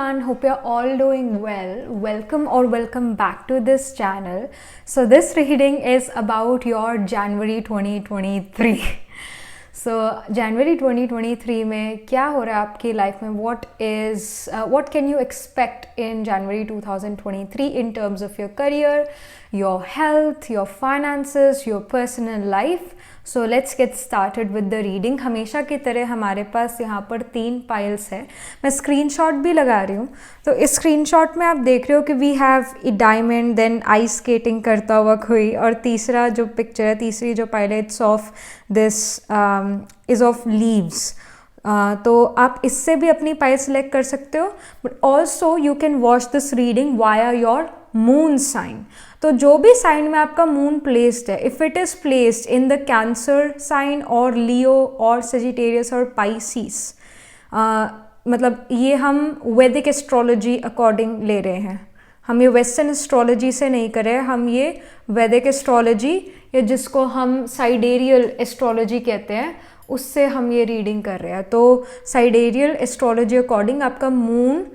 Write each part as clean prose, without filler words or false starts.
everyone, hope you're all doing well. Welcome or welcome back to this channel. So this reading is about your January 2023. So January 2023 में क्या हो रहा है आपकी life में? What can you expect in January 2023 in terms of your career, your health, your finances, your personal life? So let's get started with the reading. हमेशा की तरह हमारे पास यहाँ पर 3 फाइल्स है. मैं स्क्रीनशॉट भी लगा रही हूँ. तो इस स्क्रीनशॉट में आप देख रहे हो कि we have a diamond, then ice skating करता हुआ कोई, और तीसरा जो पिक्चर है, तीसरी जो फाइल है, it's of this is of leaves. तो आप इससे भी अपनी फाइल सेलेक्ट कर सकते हो. But also you can watch this reading via your moon sign. तो जो भी साइन में आपका मून प्लेस्ड है, if it is placed in the Cancer sign और लियो और सेजिटेरियस और पाइसिस, मतलब ये हम वैदिक एस्ट्रोलॉजी अकॉर्डिंग ले रहे हैं. हम ये वेस्टर्न एस्ट्रोलॉजी से नहीं कर रहे हैं. हम ये वैदिक एस्ट्रोलॉजी, या जिसको हम साइडेरियल एस्ट्रोलॉजी कहते हैं, उससे हम ये रीडिंग कर रहे हैं. तो साइडेरियल एस्ट्रोलॉजी अकॉर्डिंग आपका मून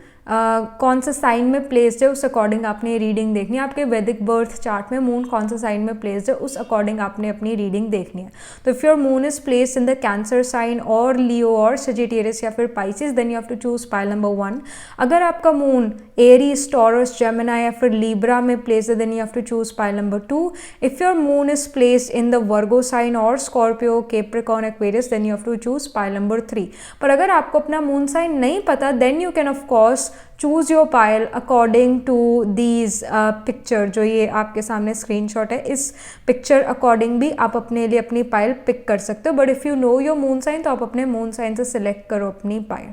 कौन सा साइन में प्लेस्ड है, उस अकॉर्डिंग आपने ये रीडिंग देखनी है. आपके वैदिक बर्थ चार्ट में मून कौन सा साइन में प्लेस्ड है, उस अकॉर्डिंग आपने अपनी रीडिंग देखनी है. तो if your moon is placed in the Cancer sign और लियो और सेजिटेरियस या फिर Pisces, then you have to choose pile number 1. अगर आपका मून एरीज, टॉरस, जेमिनी या फिर लीब्रा में प्लेस्ड है, then you have to choose pile number 2. If your moon is placed in the Virgo sign और Scorpio, Capricorn, Aquarius, then you have to choose pile number 3. पर अगर आपको अपना moon sign नहीं पता, then you can of course choose your pile according to these picture. जो ये आपके सामने स्क्रीनशॉट है, इस पिक्चर अकॉर्डिंग भी आप अपने लिए अपनी पाइल पिक कर सकते हो. But if you know your moon sign, तो आप अपने मून साइन से सिलेक्ट करो अपनी pile.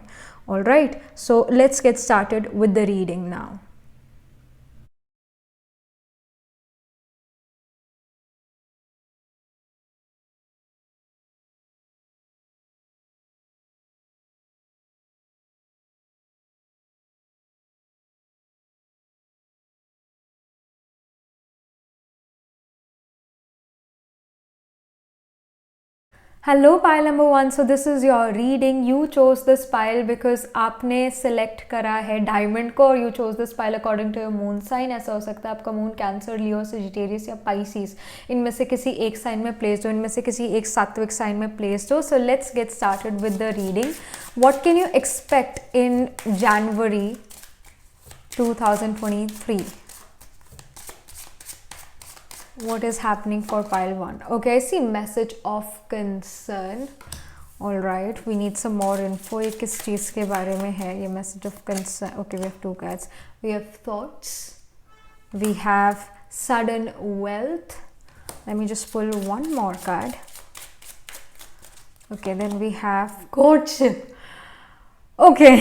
All right, so let's get started with the reading now. Hello pile number 1. So this is your reading. You chose this pile because आपने select करा है diamond को, और you chose this pile according to your moon sign. ऐसा हो सकता है आपका मून कैंसर, लियो, सेजिटेरियस या पाइसिस, इनमें से किसी एक साइन में प्लेस्ड हो, इनमें से किसी एक सात्विक साइन में प्लेस्ड हो. सो let's get started with the reading. What can you expect in January 2023? What is happening for pile 1? Okay, I see message of concern. All right, we need some more info. ये किस चीज़ के बारे में है ये message of concern? Okay, we have 2 cards. We have thoughts. We have sudden wealth. Let me just pull one more card. Okay, then we have courtship. Okay,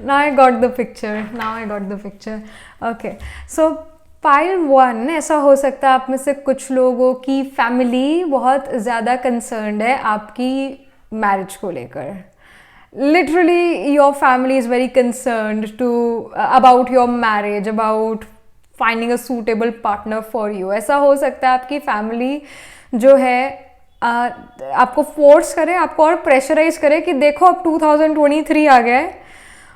now I got the picture. Okay, so pile 1, ऐसा हो सकता है आप में से कुछ लोगों की फैमिली बहुत ज़्यादा कंसर्न्ड है आपकी मैरिज को लेकर. Literally your family is very concerned about your marriage, about finding a suitable partner for you. ऐसा हो सकता है आपकी फैमिली जो है आपको फोर्स करे, आपको और प्रेशराइज करे कि देखो अब 2023 आ गया है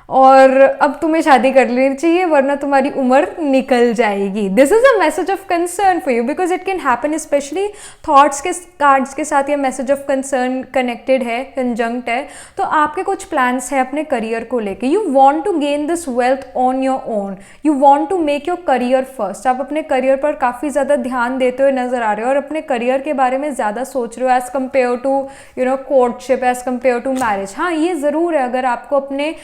और अब तुम्हें शादी कर लेनी चाहिए वरना तुम्हारी उम्र निकल जाएगी. This is a message of concern for you because it can happen. Specially thoughts के कार्ड्स के साथ ये मैसेज ऑफ कंसर्न कनेक्टेड है, कंजंक्ट है. तो आपके कुछ प्लान्स हैं अपने करियर को लेके. You want to gain this wealth on your own. You want to make your career first. आप अपने करियर पर काफ़ी ज़्यादा ध्यान देते हुए नजर आ रहे हो और अपने करियर के बारे में ज़्यादा सोच रहे हो as compared to courtship, as compared to marriage. हाँ, ये ज़रूर है, अगर आपको अपने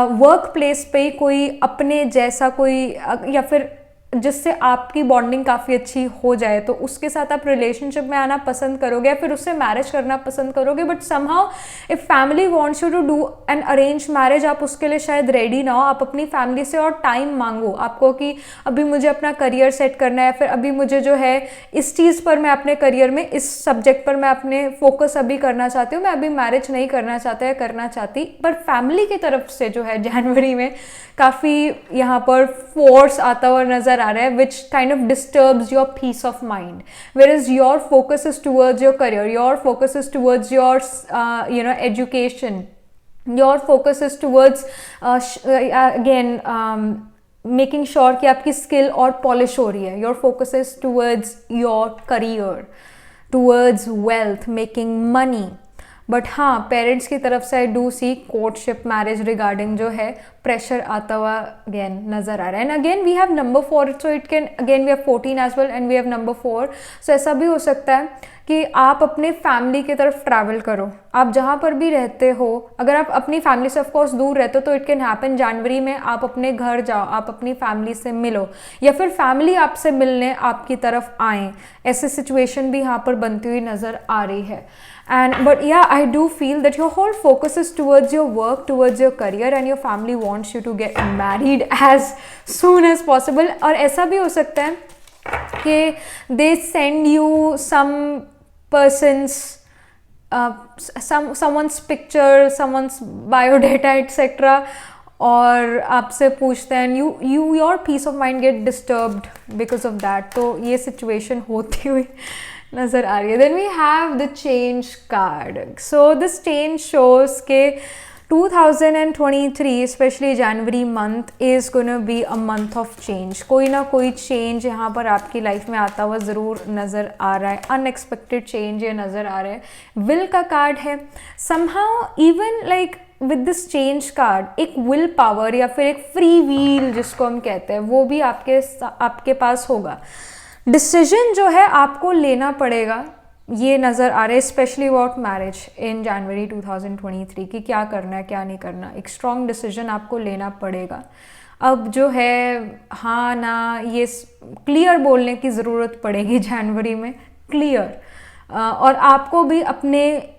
वर्क प्लेस पे कोई अपने जैसा कोई या फिर जिससे आपकी बॉन्डिंग काफ़ी अच्छी हो जाए तो उसके साथ आप रिलेशनशिप में आना पसंद करोगे या फिर उससे मैरिज करना पसंद करोगे. But somehow if family wants you to do an arrange marriage, आप उसके लिए शायद रेडी ना हो. आप अपनी फैमिली से और टाइम मांगो आपको कि अभी मुझे अपना करियर सेट करना है, फिर अभी मुझे जो है इस चीज़ पर मैं अपने करियर में इस सब्जेक्ट पर मैं अपने फोकस अभी करना चाहती हूँ, मैं अभी मैरिज नहीं करना चाहता या करना चाहती. पर फैमिली की तरफ से जो है जनवरी में काफ़ी यहाँ पर फोर्स आता हुआ नज़र आ रहा है, which kind of disturbs your peace of mind. Where is your focus is towards your career, your focus is towards your education, your focus is towards again making sure कि आपकी स्किल और polish हो रही है. Your focus is towards your career, towards wealth, making money. But हाँ, parents की तरफ से I do see courtship, marriage regarding जो है प्रेशर आता हुआ अगेन नज़र आ रहा है. And again we have number 4, so it can again we have 14 as well and we have number 4. सो ऐसा भी हो सकता है कि आप अपने फैमिली की तरफ ट्रैवल करो. आप जहाँ पर भी रहते हो, अगर आप अपनी फैमिली से ऑफकोर्स दूर रहते हो तो इट कैन हैपन जनवरी में आप अपने घर जाओ, आप अपनी फैमिली से मिलो, या फिर फैमिली आपसे मिलने आपकी तरफ आए. ऐसी सिचुएशन भी यहाँ पर बनती हुई नज़र आ रही है. And but yeah, I do feel that your whole focus is towards your work, towards your career, and your family wants you to get married as soon as possible. और ऐसा भी हो सकता है कि they send you some person's someone's picture, someone's biodata, etc. और आपसे पूछते हैं your peace of mind get disturbed because of that. तो ये situation होती हुई नज़र आ रही है. Then we have the change card. So this change shows के 2023 especially January month is gonna be a month of change. कोई ना कोई change यहाँ पर आपकी लाइफ में आता हुआ ज़रूर नज़र आ रहा है. अनएक्सपेक्टेड चेंज ये नज़र आ रहा है. विल का कार्ड है. somehow even like with this change card एक विल पावर या फिर एक फ्री व्हील जिसको हम कहते हैं वो भी आपके पास होगा. डिसीजन जो है आपको लेना पड़ेगा ये नज़र आ रहा है, specially about marriage in January 2023 कि क्या करना है क्या नहीं करना. एक स्ट्रॉन्ग डिसीजन आपको लेना पड़ेगा. अब जो है हाँ ना ये क्लियर बोलने की ज़रूरत पड़ेगी जनवरी में, क्लियर. और आपको भी अपने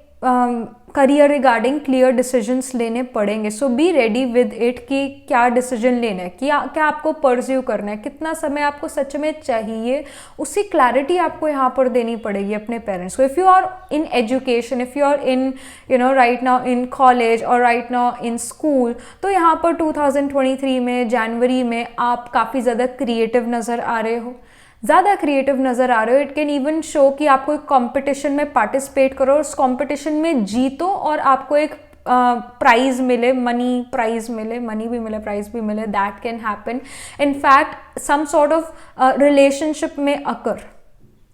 करियर रिगार्डिंग क्लियर डिसीजंस लेने पड़ेंगे. सो बी रेडी विद इट कि क्या डिसीजन लेना है, क्या आपको परस्यू करना है, कितना समय आपको सच में चाहिए, उसी क्लैरिटी आपको यहाँ पर देनी पड़ेगी अपने पेरेंट्स को. If you are in education, if you are in right now in college और राइट नाउ इन स्कूल, तो यहाँ पर 2023 में जनवरी में आप काफ़ी ज़्यादा क्रिएटिव नज़र आ रहे हो, ज़्यादा क्रिएटिव नज़र आ रहे हो. इट कैन इवन शो कि आपको एक कॉम्पिटिशन में पार्टिसिपेट करो और उस कॉम्पिटिशन में जीतो और आपको एक प्राइज़ मिले, मनी प्राइज़ मिले, मनी भी मिले, प्राइज़ भी मिले. That can happen. In fact some sort of relationship में occur,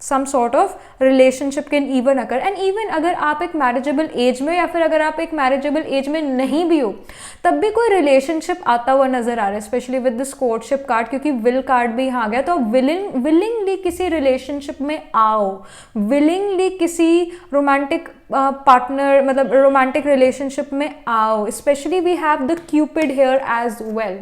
some sort of relationship can even occur. And even अगर आप एक मैरिजेबल एज में या फिर अगर आप एक मैरिजेबल एज में नहीं भी हो तब भी कोई रिलेशनशिप आता हुआ नज़र आ रहा है, specially with this courtship card, क्योंकि विल कार्ड भी यहाँ गया. तो विलिंगली किसी रिलेशनशिप में आओ, विलिंगली किसी रोमांटिक पार्टनर मतलब रोमांटिक रिलेशनशिप में आओ. Specially we have the Cupid here as well,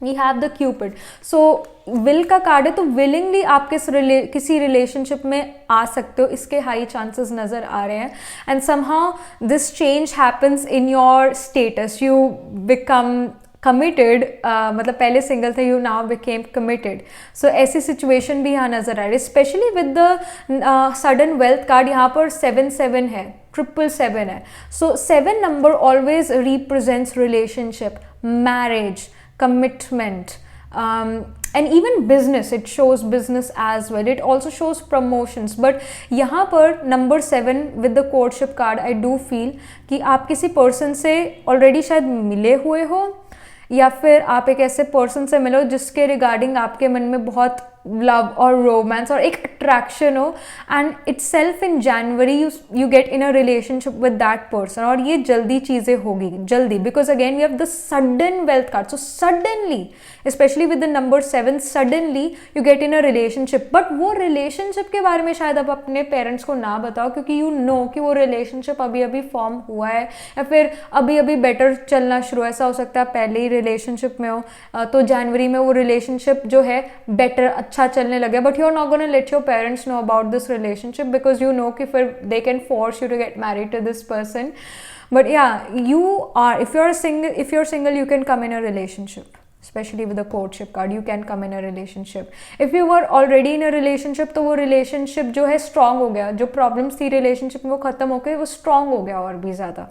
we have the Cupid. So wheel का कार्ड है तो विलिंगली आप किसी रिलेशनशिप में आ सकते हो, इसके हाई चांसेस नज़र आ रहे हैं. And somehow this change happens in your status, you become committed. मतलब पहले सिंगल थे, यू नाउ बिकेम कमिटेड. सो ऐसी सिचुएशन भी यहाँ नज़र आ रही है, specially with the sudden wealth card. यहाँ पर 7 है, 777 है. सो 7 number always represents relationship, marriage, commitment, and even business. It shows business as well. It also shows promotions. But यहाँ पर number 7 with the courtship card, I do feel कि आप किसी person से already शायद मिले हुए हो या फिर आप एक ऐसे पर्सन से मिलो जिसके रिगार्डिंग आपके मन में बहुत लव और रोमांस और एक अट्रैक्शन हो. And itself in January you get in a relationship with that person. और ये जल्दी चीज़ें होगी, जल्दी, because again we have the sudden wealth card. So suddenly, specially with the number 7, suddenly you get in a relationship. But वो relationship के बारे में शायद आप अपने पेरेंट्स को ना बताओ, क्योंकि यू नो कि वो रिलेशनशिप अभी अभी फॉर्म हुआ है या फिर अभी अभी बेटर चलना शुरू. ऐसा हो सकता है पहले ही रिलेशनशिप में हो तो जनवरी में वो रिलेशनशिप जो है बेटर अच्छा चलने लगे. But you are not gonna let your parents know about this relationship because you know कि फिर they can force you to get married to this person. But या you are, if you're single you can come in a relationship, especially with the courtship card. You can come in a relationship. If you were already in a relationship तो वो relationship जो है strong हो गया, जो problems थी relationship में वो ख़त्म होकर वो strong हो गया और भी ज़्यादा.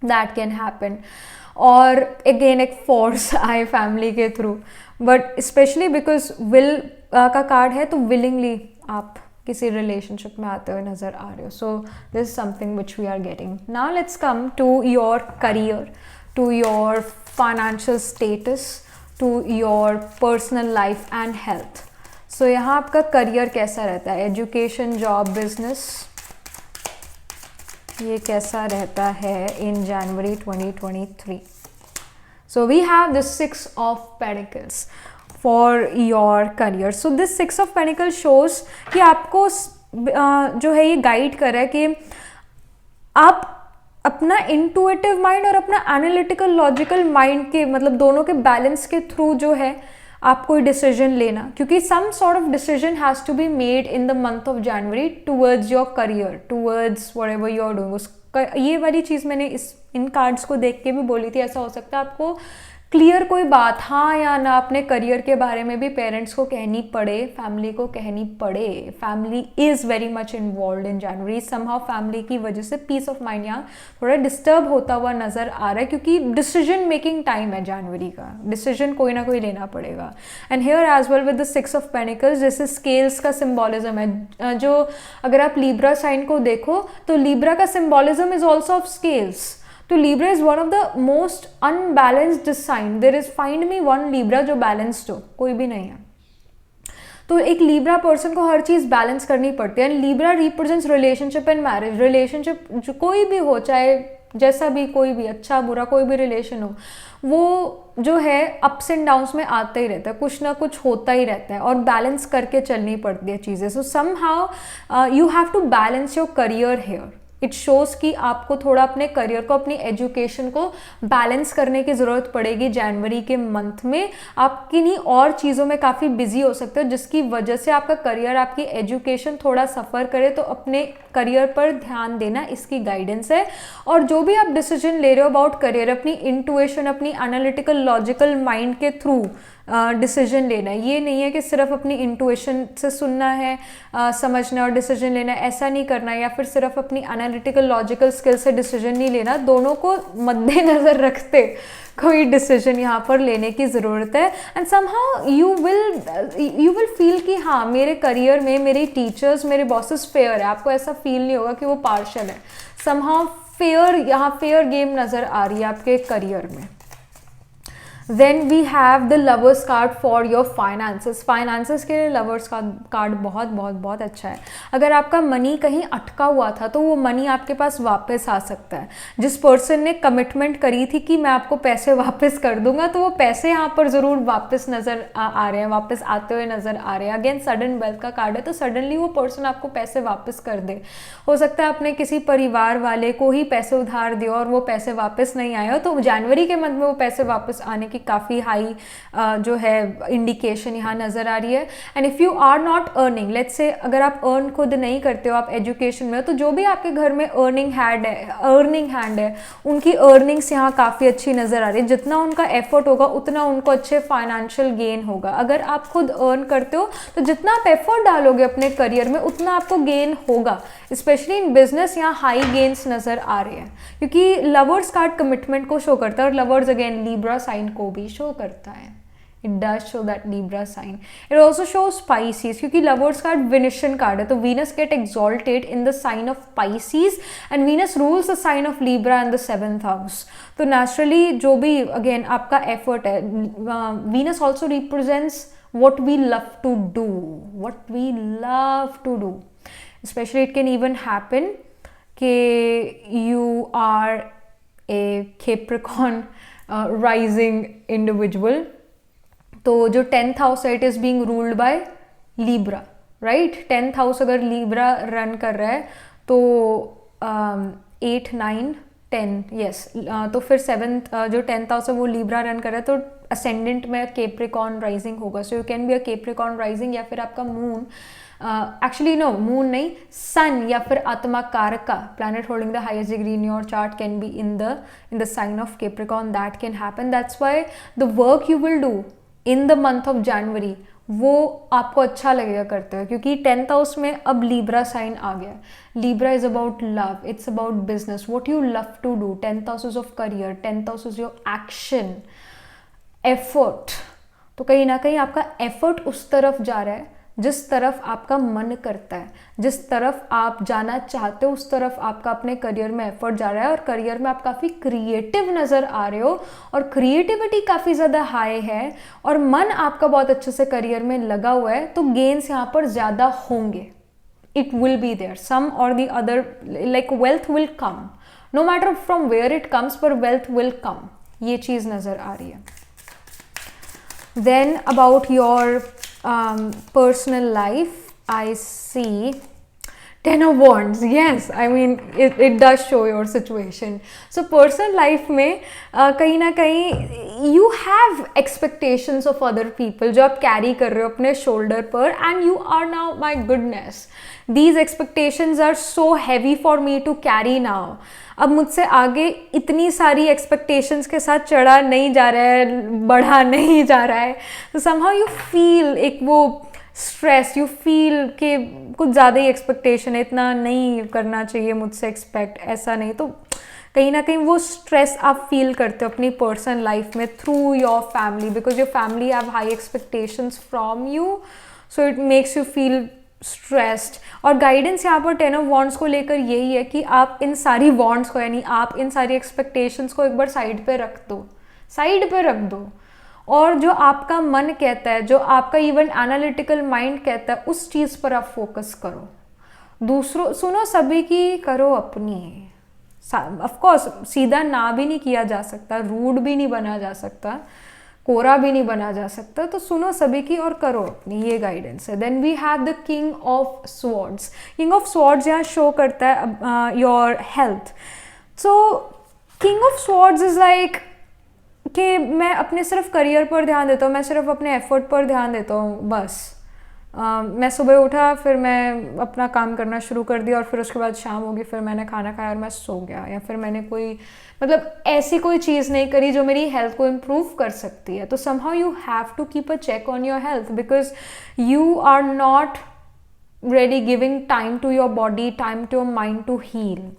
That can happen. और again एक force आए family के through. But especially because will का कार्ड है तो willingly आप किसी रिलेशनशिप में आते हुए नज़र आ रहे हो. So this is something which we are getting. Now let's come to your career, to your financial status, to your personal life and health. So यहाँ आपका करियर कैसा रहता है, एजुकेशन, जॉब, बिजनेस, ये कैसा रहता है इन January 2023. So we have the 6 of Pentacles for your career. So this 6 of Pentacles shows कि आपको जो है ये गाइड कर रहा है कि आप अपना इंटुइटिव माइंड और अपना एनालिटिकल लॉजिकल माइंड के मतलब दोनों के बैलेंस के थ्रू जो है आप कोई डिसीजन लेना, क्योंकि some sort of decision has to be made in the month of January towards your career, towards whatever you are doing. ये वाली चीज़ मैंने इन कार्ड्स को देख के भी बोली थी. ऐसा हो सकता है आपको क्लियर कोई बात हाँ या ना अपने करियर के बारे में भी पेरेंट्स को कहनी पड़े, फैमिली को कहनी पड़े. Family is very much involve in January. Somehow family की वजह से पीस ऑफ माइंड यहाँ थोड़ा डिस्टर्ब होता हुआ नज़र आ रहा है, क्योंकि डिसीजन मेकिंग टाइम है जनवरी का. डिसीजन कोई ना कोई लेना पड़ेगा. And here as well with the 6 of pentacles, जैसे स्केल्स का सिम्बॉलिज्म है, जो अगर आप लीब्रा साइन को देखो तो लीब्रा का symbolism is also of scales. तो Libra is one of the most unbalanced sign. There is find me one Libra जो balanced हो, कोई भी नहीं है. तो एक Libra पर्सन को हर चीज़ बैलेंस करनी पड़ती है. And Libra represents relationship and marriage. Relationship जो कोई भी हो, चाहे जैसा भी, कोई भी अच्छा बुरा कोई भी रिलेशन हो, वो जो है अप्स एंड डाउन्स में आता ही रहता है, कुछ ना कुछ होता ही रहता है और बैलेंस करके चलनी पड़ती है चीज़ें. So somehow you have to balance your career here. It shows कि आपको थोड़ा अपने करियर को, अपनी एजुकेशन को बैलेंस करने की ज़रूरत पड़ेगी जनवरी के मंथ में. आप किन्हीं और चीज़ों में काफ़ी बिजी हो सकते हो जिसकी वजह से आपका करियर, आपकी एजुकेशन थोड़ा सफ़र करे. तो अपने करियर पर ध्यान देना, इसकी गाइडेंस है. और जो भी आप डिसीजन ले रहे हो अबाउट करियर, अपनी इंटुइशन, अपनी एनालिटिकल लॉजिकल माइंड के थ्रू डिसीजन लेना है. ये नहीं है कि सिर्फ अपनी इंटुइशन से सुनना है, समझना और डिसीजन लेना है, ऐसा नहीं करना है. या फिर सिर्फ अपनी एनालिटिकल लॉजिकल स्किल से डिसीजन नहीं लेना. दोनों को मद्देनज़र रखते कोई डिसीजन यहाँ पर लेने की ज़रूरत है. And somehow you will feel कि हाँ, मेरे करियर में मेरे टीचर्स, मेरे बॉसेस फेयर है. आपको ऐसा फील नहीं होगा कि वो पार्शल है. समहाउ फेयर, यहाँ फेयर गेम नज़र आ रही है आपके करियर में. Then we have the lovers card for your finances. Finances के लिए लवर्स का कार्ड बहुत बहुत बहुत अच्छा है. अगर आपका मनी कहीं अटका हुआ था तो वो मनी आपके पास वापस आ सकता है. जिस पर्सन ने कमिटमेंट करी थी कि मैं आपको पैसे वापस कर दूंगा, तो वो पैसे यहाँ पर ज़रूर वापस नज़र आ रहे हैं, वापस आते हुए नज़र आ रहे हैं. अगेन सडन वेल्थ का कार्ड है, तो सडनली वो पर्सन आपको पैसे वापस कर दे. हो सकता है आपने किसी परिवार वाले को ही पैसे उधार दिए और वो पैसे वापस नहीं आए हो, तो जनवरी के मंथ में वो पैसे वापस आने की काफ़ी हाई जो है इंडिकेशन यहाँ नज़र आ रही है. And if you are not earning, let's say अगर आप अर्न खुद नहीं करते हो, आप एजुकेशन में हो, तो जो भी आपके घर में अर्निंग हैंड है उनकी अर्निंग्स यहाँ काफ़ी अच्छी नज़र आ रही है. जितना उनका एफर्ट होगा उतना उनको अच्छे फाइनेंशियल गेन होगा. अगर आप खुद अर्न करते हो तो जितना आप एफर्ट डालोगे अपने करियर में उतना आपको गेन होगा. स्पेशली इन बिजनेस यहाँ हाई गेन्स नज़र आ रहे हैं, क्योंकि लवर्स कार्ड कमिटमेंट को शो करता है और लवर्स अगेन लीब्रा साइन को भी शो करता है. It does show that Libra sign. It also show Pisces, क्योंकि लवर्स कार्ड विनिशन कार्ड है. तो Venus get exalted in the sign of Pisces and Venus rules the sign of Libra in the 7th house. तो naturally जो भी again आपका effort है, Venus also represents what we love to do. Especially it can even happen कि you are a Capricorn rising individual. तो जो 10th house है, it is being ruled by Libra, right? 10th house अगर Libra run कर रहा है तो 8, 9, 10 yes. तो फिर 7th जो 10th हाउस है वो Libra रन कर रहा है, तो असेंडेंट में Capricorn राइजिंग होगा. सो you can be a Capricorn rising, या फिर आपका मून, एक्चुअली नो मून नहीं, सन या फिर आत्मा कारक का planet holding the highest degree in your chart can be in the sign of Capricorn. That can happen. That's why the work you will do in the month of January वो आपको अच्छा लगेगा करते हुए, क्योंकि 10th हाउस में अब Libra sign आ गया. Libra is about love, it's about business, what you love to do. 10th house is of career, 10th house is your action, effort. तो कहीं ना कहीं आपका एफर्ट उस तरफ जा रहा है जिस तरफ आपका मन करता है, जिस तरफ आप जाना चाहते हो उस तरफ आपका अपने करियर में एफर्ट जा रहा है, और करियर में आप काफ़ी क्रिएटिव नज़र आ रहे हो और क्रिएटिविटी काफ़ी ज़्यादा हाई है और मन आपका बहुत अच्छे से करियर में लगा हुआ है, तो गेन्स यहाँ पर ज़्यादा होंगे. It will be there, some or the other, like wealth will come, no matter from where it comes, पर wealth will come. ये चीज़ नज़र आ रही है. Then about your personal life, I see Ten of Wands. Yes, I mean it does show your situation. So personal life में कहीं ना कहीं you have expectations of other people जो आप carry कर रहे हो अपने shoulder पर, and you are now, my goodness, these expectations are so heavy for me to carry now. अब मुझसे आगे इतनी सारी एक्सपेक्टेशंस के साथ चढ़ा नहीं जा रहा है, बढ़ा नहीं जा रहा है, तो somehow you feel एक वो स्ट्रेस, यू फील कि कुछ ज़्यादा ही एक्सपेक्टेशन है, इतना नहीं करना चाहिए मुझसे एक्सपेक्ट, ऐसा नहीं, तो कहीं ना कहीं वो स्ट्रेस आप फील करते हो अपनी पर्सनल लाइफ में through your family, because your family have high expectations from you, so it makes you feel stressed. और गाइडेंस यहाँ पर टेन ऑफ वॉन्ड्स को लेकर यही है कि आप इन सारी वॉन्ड्स को, यानी आप इन सारी एक्सपेक्टेशंस को एक बार साइड पे रख दो, साइड पे रख दो, और जो आपका मन कहता है, जो आपका इवन एनालिटिकल माइंड कहता है, उस चीज़ पर आप फोकस करो. दूसरों सुनो सभी की, करो अपनी. ऑफ कोर्स सीधा ना भी नहीं किया जा सकता, रूड भी नहीं बना जा सकता, कोरा भी नहीं बना जा सकता, तो सुनो सभी की और करो अपनी, ये गाइडेंस है. Then we have the king of swords. King of swords यहाँ शो करता है your health. So king of swords is like कि मैं अपने सिर्फ करियर पर ध्यान देता हूँ, मैं सिर्फ अपने एफर्ट पर ध्यान देता हूँ, बस मैं सुबह उठा, फिर मैं अपना काम करना शुरू कर दिया, और फिर उसके बाद शाम होगी, फिर मैंने खाना खाया और मैं सो गया, या फिर मैंने कोई मतलब ऐसी कोई चीज़ नहीं करी जो मेरी हेल्थ को इम्प्रूव कर सकती है. तो somehow you have to keep a check on your health, because you are not ready giving time to your body, time to your mind to heal.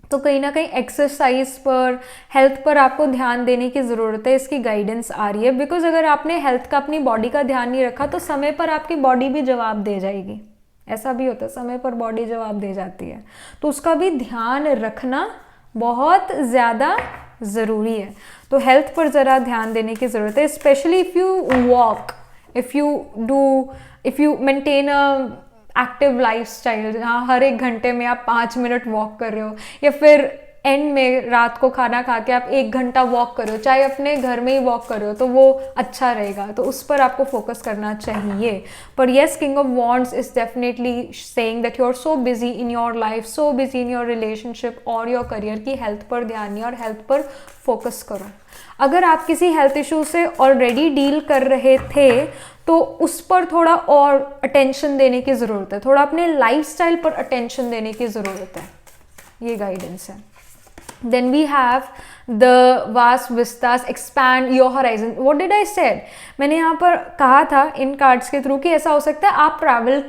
तो कहीं ना कहीं एक्सरसाइज पर, हेल्थ पर आपको ध्यान देने की ज़रूरत है, इसकी गाइडेंस आ रही है. बिकॉज अगर आपने हेल्थ का, अपनी बॉडी का ध्यान नहीं रखा, तो समय पर आपकी बॉडी भी जवाब दे जाएगी. ऐसा भी होता है, समय पर बॉडी जवाब दे जाती है, तो उसका भी ध्यान रखना बहुत ज़्यादा ज़रूरी है. तो हेल्थ पर ज़रा ध्यान देने की ज़रूरत है, specially if you walk, if you maintain a active lifestyle, जहाँ हर एक घंटे में आप 5 मिनट वॉक कर रहे हो, या फिर एंड में रात को खाना खा के आप 1 घंटा वॉक कर रहे हो, चाहे अपने घर में ही वॉक कर रहे हो, तो वो अच्छा रहेगा. तो उस पर आपको फोकस करना चाहिए. पर yes, king of wands is definitely saying that you are so busy in your life, so busy in your relationship और योर करियर, की हेल्थ पर ध्यान नहीं, और हेल्थ पर फोकस करो. अगर आप किसी हेल्थ इशू से ऑलरेडी डील कर रहे थे, तो उस पर थोड़ा और अटेंशन देने की ज़रूरत है, थोड़ा अपने लाइफस्टाइल पर अटेंशन देने की ज़रूरत है. ये गाइडेंस है. Then we have the vast vistas, expand your horizon. What did I said? मैंने यहाँ पर कहा था इन कार्ड्स के थ्रू कि ऐसा हो सकता है आप ट्रैवल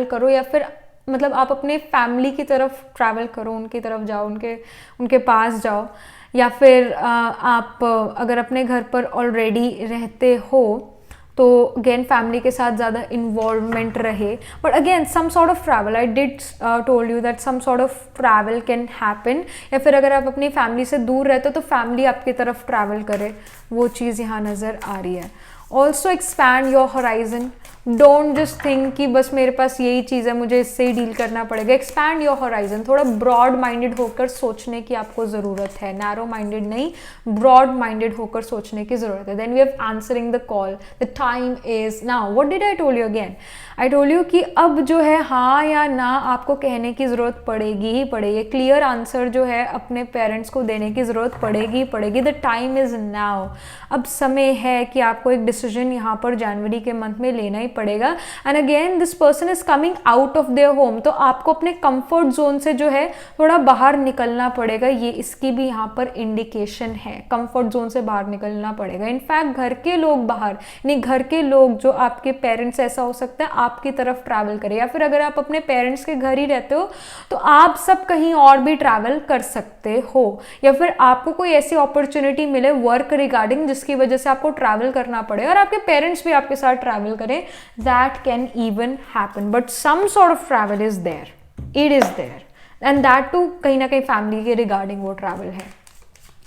करो, या फिर मतलब आप अपने फैमिली की तरफ ट्रैवल करो, उनकी तरफ जाओ, उनके पास जाओ, या फिर आप अगर अपने घर पर ऑलरेडी रहते हो तो अगेन फैमिली के साथ ज़्यादा इन्वॉल्वमेंट रहे. But again some sort of travel, I did told you that some sort of travel can happen. या फिर अगर आप अपनी फैमिली से दूर रहते हो तो फैमिली आपकी तरफ ट्रैवल करे, वो चीज़ यहाँ नज़र आ रही है. Also expand your horizon. Don't just think कि बस मेरे पास यही चीज़ है, मुझे इससे ही डील करना पड़ेगा. Expand your horizon. थोड़ा ब्रॉड माइंडेड होकर सोचने की आपको ज़रूरत है, नैरो माइंडेड नहीं, ब्रॉड माइंडेड होकर सोचने की ज़रूरत है. Then we have answering the call. The time is now. What did I told you again? I told you कि अब जो है हाँ या ना आपको कहने की ज़रूरत पड़ेगी ही पड़ेगी. क्लियर आंसर जो है अपने पेरेंट्स को देने की ज़रूरत पड़ेगी. The time is now. अब समय है कि आपको एक डिसीजन यहाँ पर जनवरी के मंथ में लेना ही पड़ेगा. And again this person is coming out of their home, तो आपको अपने कंफर्ट जोन से जो है थोड़ा बाहर निकलना पड़ेगा. ये इसकी भी यहाँ पर इंडिकेशन है, कंफर्ट जोन से बाहर निकलना पड़ेगा. इनफैक्ट घर के लोग बाहर, यानी घर के लोग जो आपके पेरेंट्स, ऐसा हो सकता है आपकी तरफ ट्रैवल करें, या फिर अगर आप अपने पेरेंट्स के घर ही रहते हो तो आप सब कहीं और भी ट्रैवल कर सकते हो, या फिर आपको कोई ऐसी अपॉर्चुनिटी मिले वर्क रिगार्डिंग जिसकी वजह से आपको ट्रैवल करना पड़े और आपके पेरेंट्स भी आपके साथ ट्रैवल करें, that can even happen, but some sort of travel is there, it is there, and that too कहीं ना कहीं family के regarding वो travel है.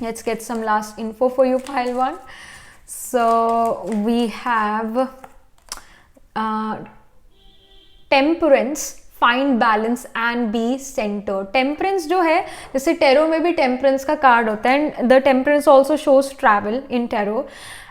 Let's get some last info for you, pile 1. So we have temperance, find balance and be centered. Temperance जो है, जैसे tarot में भी temperance का card होता है, and the temperance also shows travel in tarot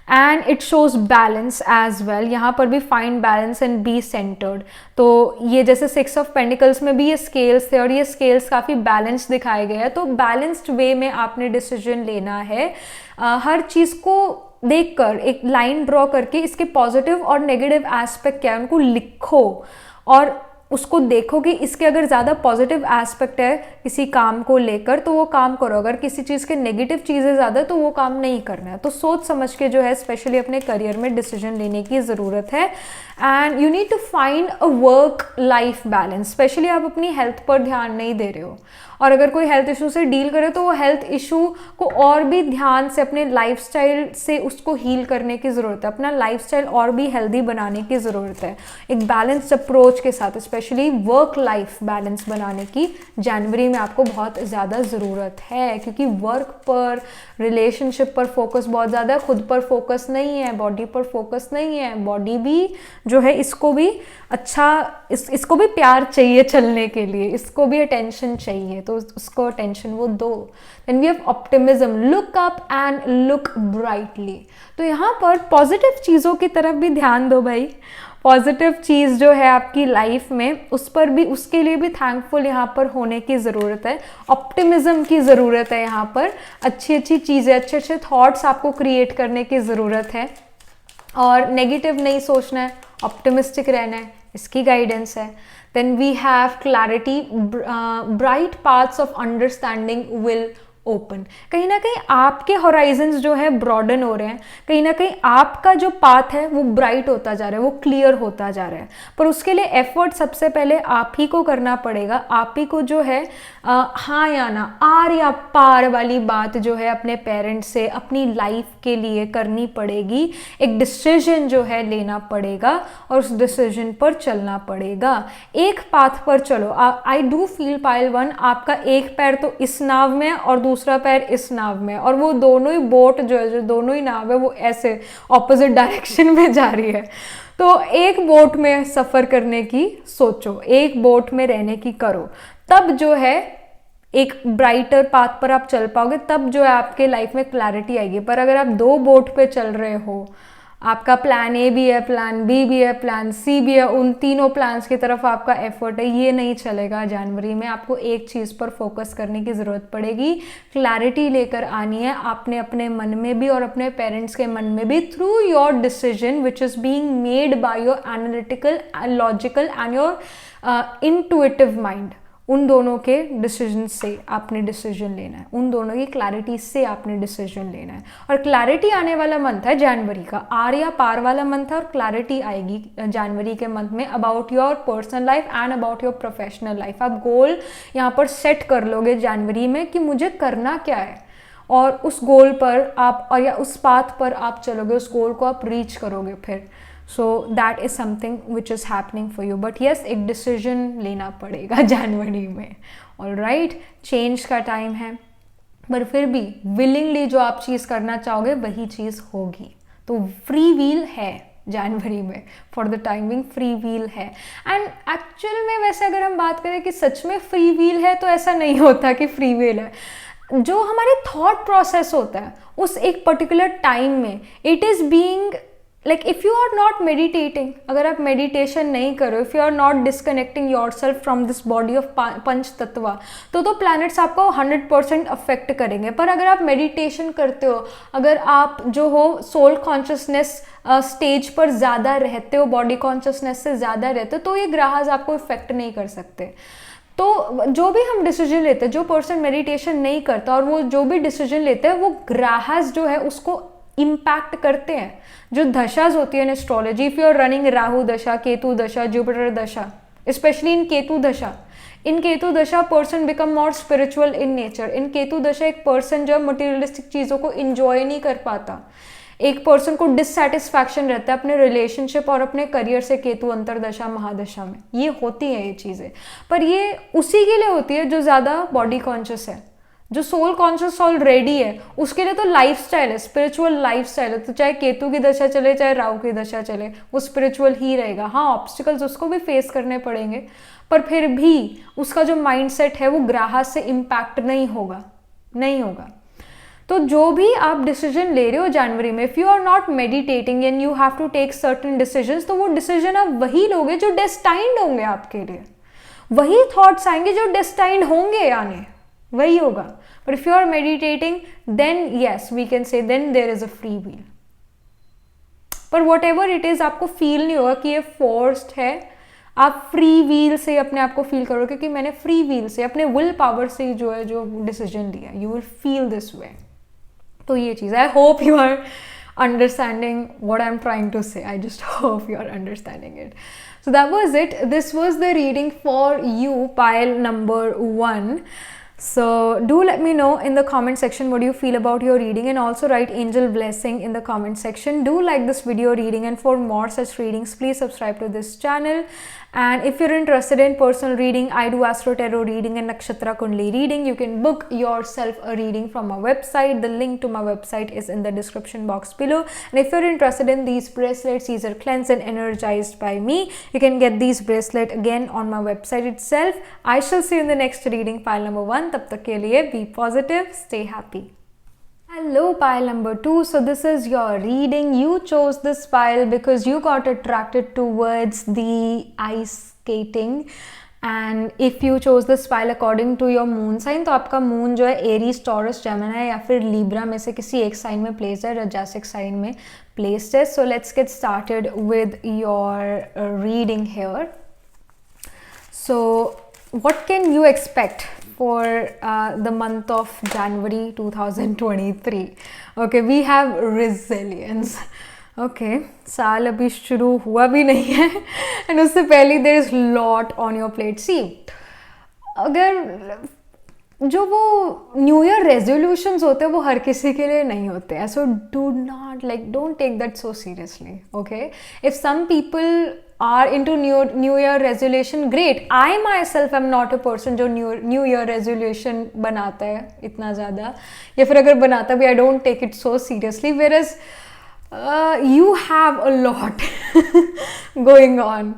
and it shows balance as well. यहाँ पर भी find balance and be centered. तो ये जैसे 6 of Pentacles में भी ये scales थे और ये scales काफ़ी balanced दिखाए गए हैं. तो balanced way में आपने decision लेना है. हर चीज़ को देखकर एक लाइन ड्रॉ करके इसके पॉजिटिव और नेगेटिव एस्पेक्ट क्या है उनको लिखो और उसको देखो कि इसके अगर ज़्यादा पॉजिटिव एस्पेक्ट है किसी काम को लेकर तो वो काम करो, अगर किसी चीज़ के नेगेटिव चीज़ें ज़्यादा तो वो काम नहीं करना है. तो सोच समझ के जो है स्पेशली अपने करियर में डिसीजन लेने की ज़रूरत है. And you need to find a work life balance. Specially आप अपनी हेल्थ पर ध्यान नहीं दे रहे हो और अगर कोई हेल्थ इशू से डील करे तो वो हेल्थ इशू को और भी ध्यान से अपने लाइफस्टाइल से उसको हील करने की ज़रूरत है, अपना लाइफस्टाइल और भी हेल्दी बनाने की ज़रूरत है एक बैलेंस्ड अप्रोच के साथ. स्पेशली वर्क लाइफ बैलेंस बनाने की जनवरी में आपको बहुत ज़्यादा ज़रूरत है क्योंकि वर्क पर, रिलेशनशिप पर फोकस बहुत ज़्यादा है, खुद पर फोकस नहीं है, बॉडी पर फोकस नहीं है. बॉडी भी जो है इसको भी अच्छा इसको भी प्यार चाहिए चलने के लिए, इसको भी अटेंशन चाहिए, तो उसको अटेंशन वो दो. Then we have optimism, look up and look brightly. तो यहाँ पर पॉजिटिव चीज़ों की तरफ भी ध्यान दो भाई. पॉजिटिव चीज़ जो है आपकी लाइफ में उस पर भी, उसके लिए भी थैंकफुल यहाँ पर होने की ज़रूरत है. ऑप्टिमिज्म की ज़रूरत है यहाँ पर. अच्छी अच्छी चीज़ें, अच्छे अच्छे थॉट्स आपको क्रिएट करने की ज़रूरत है और नेगेटिव नहीं सोचना है, ऑप्टिमिस्टिक रहना है, इसकी गाइडेंस है. Then we have clarity, bright paths of understanding will open. कहीं ना कहीं आपके होराइजन्स जो है ब्रॉडन हो रहे हैं, कहीं ना कहीं आपका जो पाथ है वो ब्राइट होता जा रहा है, वो क्लियर होता जा रहा है. पर उसके लिए एफर्ट सबसे पहले आप ही को करना पड़ेगा. आप ही को जो है हाँ या ना, आर या पार वाली बात जो है अपने पेरेंट्स से अपनी लाइफ के लिए करनी पड़ेगी. एक डिसीजन जो है लेना पड़ेगा और उस डिसीजन पर चलना पड़ेगा. एक पाथ पर चलो. आई डू फील पाइल 1 आपका एक पैर तो इस नाव में और दूसरा पैर इस नाव में, और वो दोनों ही बोट जो है, जो दोनों ही नाव है वो ऐसे ऑपोजिट डायरेक्शन में जा रही है. तो एक बोट में सफ़र करने की सोचो, एक बोट में रहने की करो, तब जो है एक ब्राइटर पाथ पर आप चल पाओगे, तब जो है आपके लाइफ में क्लैरिटी आएगी. पर अगर आप दो बोट पे चल रहे हो, आपका प्लान ए भी है, प्लान बी भी है, प्लान सी भी है, उन तीनों प्लान्स की तरफ आपका एफर्ट है, ये नहीं चलेगा. जनवरी में आपको एक चीज़ पर फोकस करने की ज़रूरत पड़ेगी, क्लैरिटी लेकर आनी है आपने अपने मन में भी और अपने पेरेंट्स के मन में भी, through your decision which is being made by your analytical, logical and your intuitive mind. उन दोनों के डिसीजन से आपने डिसीजन लेना है, उन दोनों की क्लैरिटी से आपने डिसीजन लेना है. और क्लैरिटी आने वाला मंथ है जनवरी का, आर या पार वाला मंथ है और क्लैरिटी आएगी जनवरी के मंथ में about your personal life and about your professional life. आप गोल यहाँ पर सेट कर लोगे जनवरी में कि मुझे करना क्या है और उस गोल पर आप, और या उस पाथ पर आप चलोगे, उस गोल को आप रीच करोगे फिर. So that is something which is happening for you. But yes, एक डिसीजन लेना पड़ेगा जनवरी में. ऑलराइट, चेंज का टाइम है, पर फिर भी विलिंगली जो आप चीज़ करना चाहोगे वही चीज़ होगी. तो फ्री व्हील है जनवरी में, for the timing free wheel है. एंड एक्चुअल में वैसे अगर हम बात करें कि सच में फ्री व्हील है, तो ऐसा नहीं होता कि फ्री व्हील है. जो हमारे थॉट प्रोसेस होता है उस एक पर्टिकुलर टाइम में, it is being like if you are not meditating, अगर आप मेडिटेशन नहीं करो, if you are not disconnecting yourself from this body of पंच तत्वा, तो प्लैनेट्स आपको 100% अफेक्ट करेंगे. पर अगर आप मेडिटेशन करते हो, अगर आप जो हो सोल कॉन्शियसनेस स्टेज पर ज़्यादा रहते हो, बॉडी कॉन्शियसनेस से ज़्यादा रहते हो, तो ये ग्रहास आपको इफेक्ट नहीं कर सकते. तो जो भी हम डिसीजन लेते हैं, जो पर्सन मेडिटेशन नहीं करता और वो जो भी डिसीजन लेते हैं, वो ग्रहास जो है उसको इम्पैक्ट करते हैं. जो दशाज होती है in astrology, if you are running Rahu dasha, Ketu dasha, Jupiter dasha, specially in Ketu dasha, person become more spiritual in nature. In Ketu dasha एक पर्सन जो मटेरियलिस्टिक चीज़ों को इंजॉय नहीं कर पाता. एक पर्सन को डिससेटिस्फैक्शन रहता है अपने रिलेशनशिप और अपने करियर से केतु अंतरदशा महादशा में, ये होती है ये चीज़ें, पर ये उसी के लिए होती है जो ज़्यादा बॉडी कॉन्शियस है। जो सोल कॉन्शियस ऑलरेडी है उसके लिए तो लाइफस्टाइल है, स्पिरिचुअल लाइफस्टाइल है, तो चाहे केतु की दशा चले चाहे राहु की दशा चले वो स्पिरिचुअल ही रहेगा। हाँ, ऑब्स्टिकल्स उसको भी फेस करने पड़ेंगे, पर फिर भी उसका जो माइंडसेट है वो ग्रह से इम्पैक्ट नहीं होगा। तो जो भी आप डिसीजन ले रहे हो जनवरी में, if you are not meditating and you have to take certain decisions, तो वो डिसीजन आप वही लोगे जो डेस्टाइंड होंगे आपके लिए, वही थॉट्स आएंगे जो डेस्टाइंड होंगे आने, वही होगा। But if you are meditating then yes we can say then there is a free wheel. पर वॉट एवर इट इज, आपको फील नहीं होगा कि ये फोर्स्ड है, आप फ्री व्हील से अपने आप को फील करोगे कि मैंने फ्री व्हील से अपने विल पावर से जो है जो डिसीजन लिया, you will feel this way. तो ये चीज़, I hope you are understanding what I'm trying to say. I just hope you are understanding it. So that was it. This was the reading for you, pile number 1. So do let me know in the comment section what you feel about your reading, and also write angel blessing in the comment section. Do like this video reading, and for more such readings please subscribe to this channel. And if you're interested in personal reading, I do astro tarot reading and nakshatra kundli reading. You can book yourself a reading from my website. The link to my website is in the description box below. And if you're interested in these bracelets, these are cleansed and energized by me. You can get these bracelets again on my website itself. I shall see you in the next reading, pile number 1. Tab tak ke liye be positive, stay happy. Hello, pile number 2. So this is your reading. You chose this pile because you got attracted towards the ice skating, and if you chose this pile according to your moon sign, तो आपका moon जो है Aries, taurus, Gemini या फिर Libra में से किसी एक साइन में प्लेस्ड है, राजसिक साइन में प्लेस्ड है. So let's get started with your reading here. So what can you expect for the month of January 2023? Okay, we have resilience. Okay, साल अभी शुरू हुआ भी नहीं है एंड उससे पहले there is lot on your plate. See, अगर जो वो न्यू ईयर रेजोल्यूशंस होते हैं वो हर किसी के लिए नहीं होते हैं, so do not don't take that so seriously. Okay, if some people are into new year resolution, great. I myself am not a person जो new year resolution बनाता है इतना ज़्यादा, या फिर अगर बनाता भी I don't take it so seriously, whereas you have a lot going on.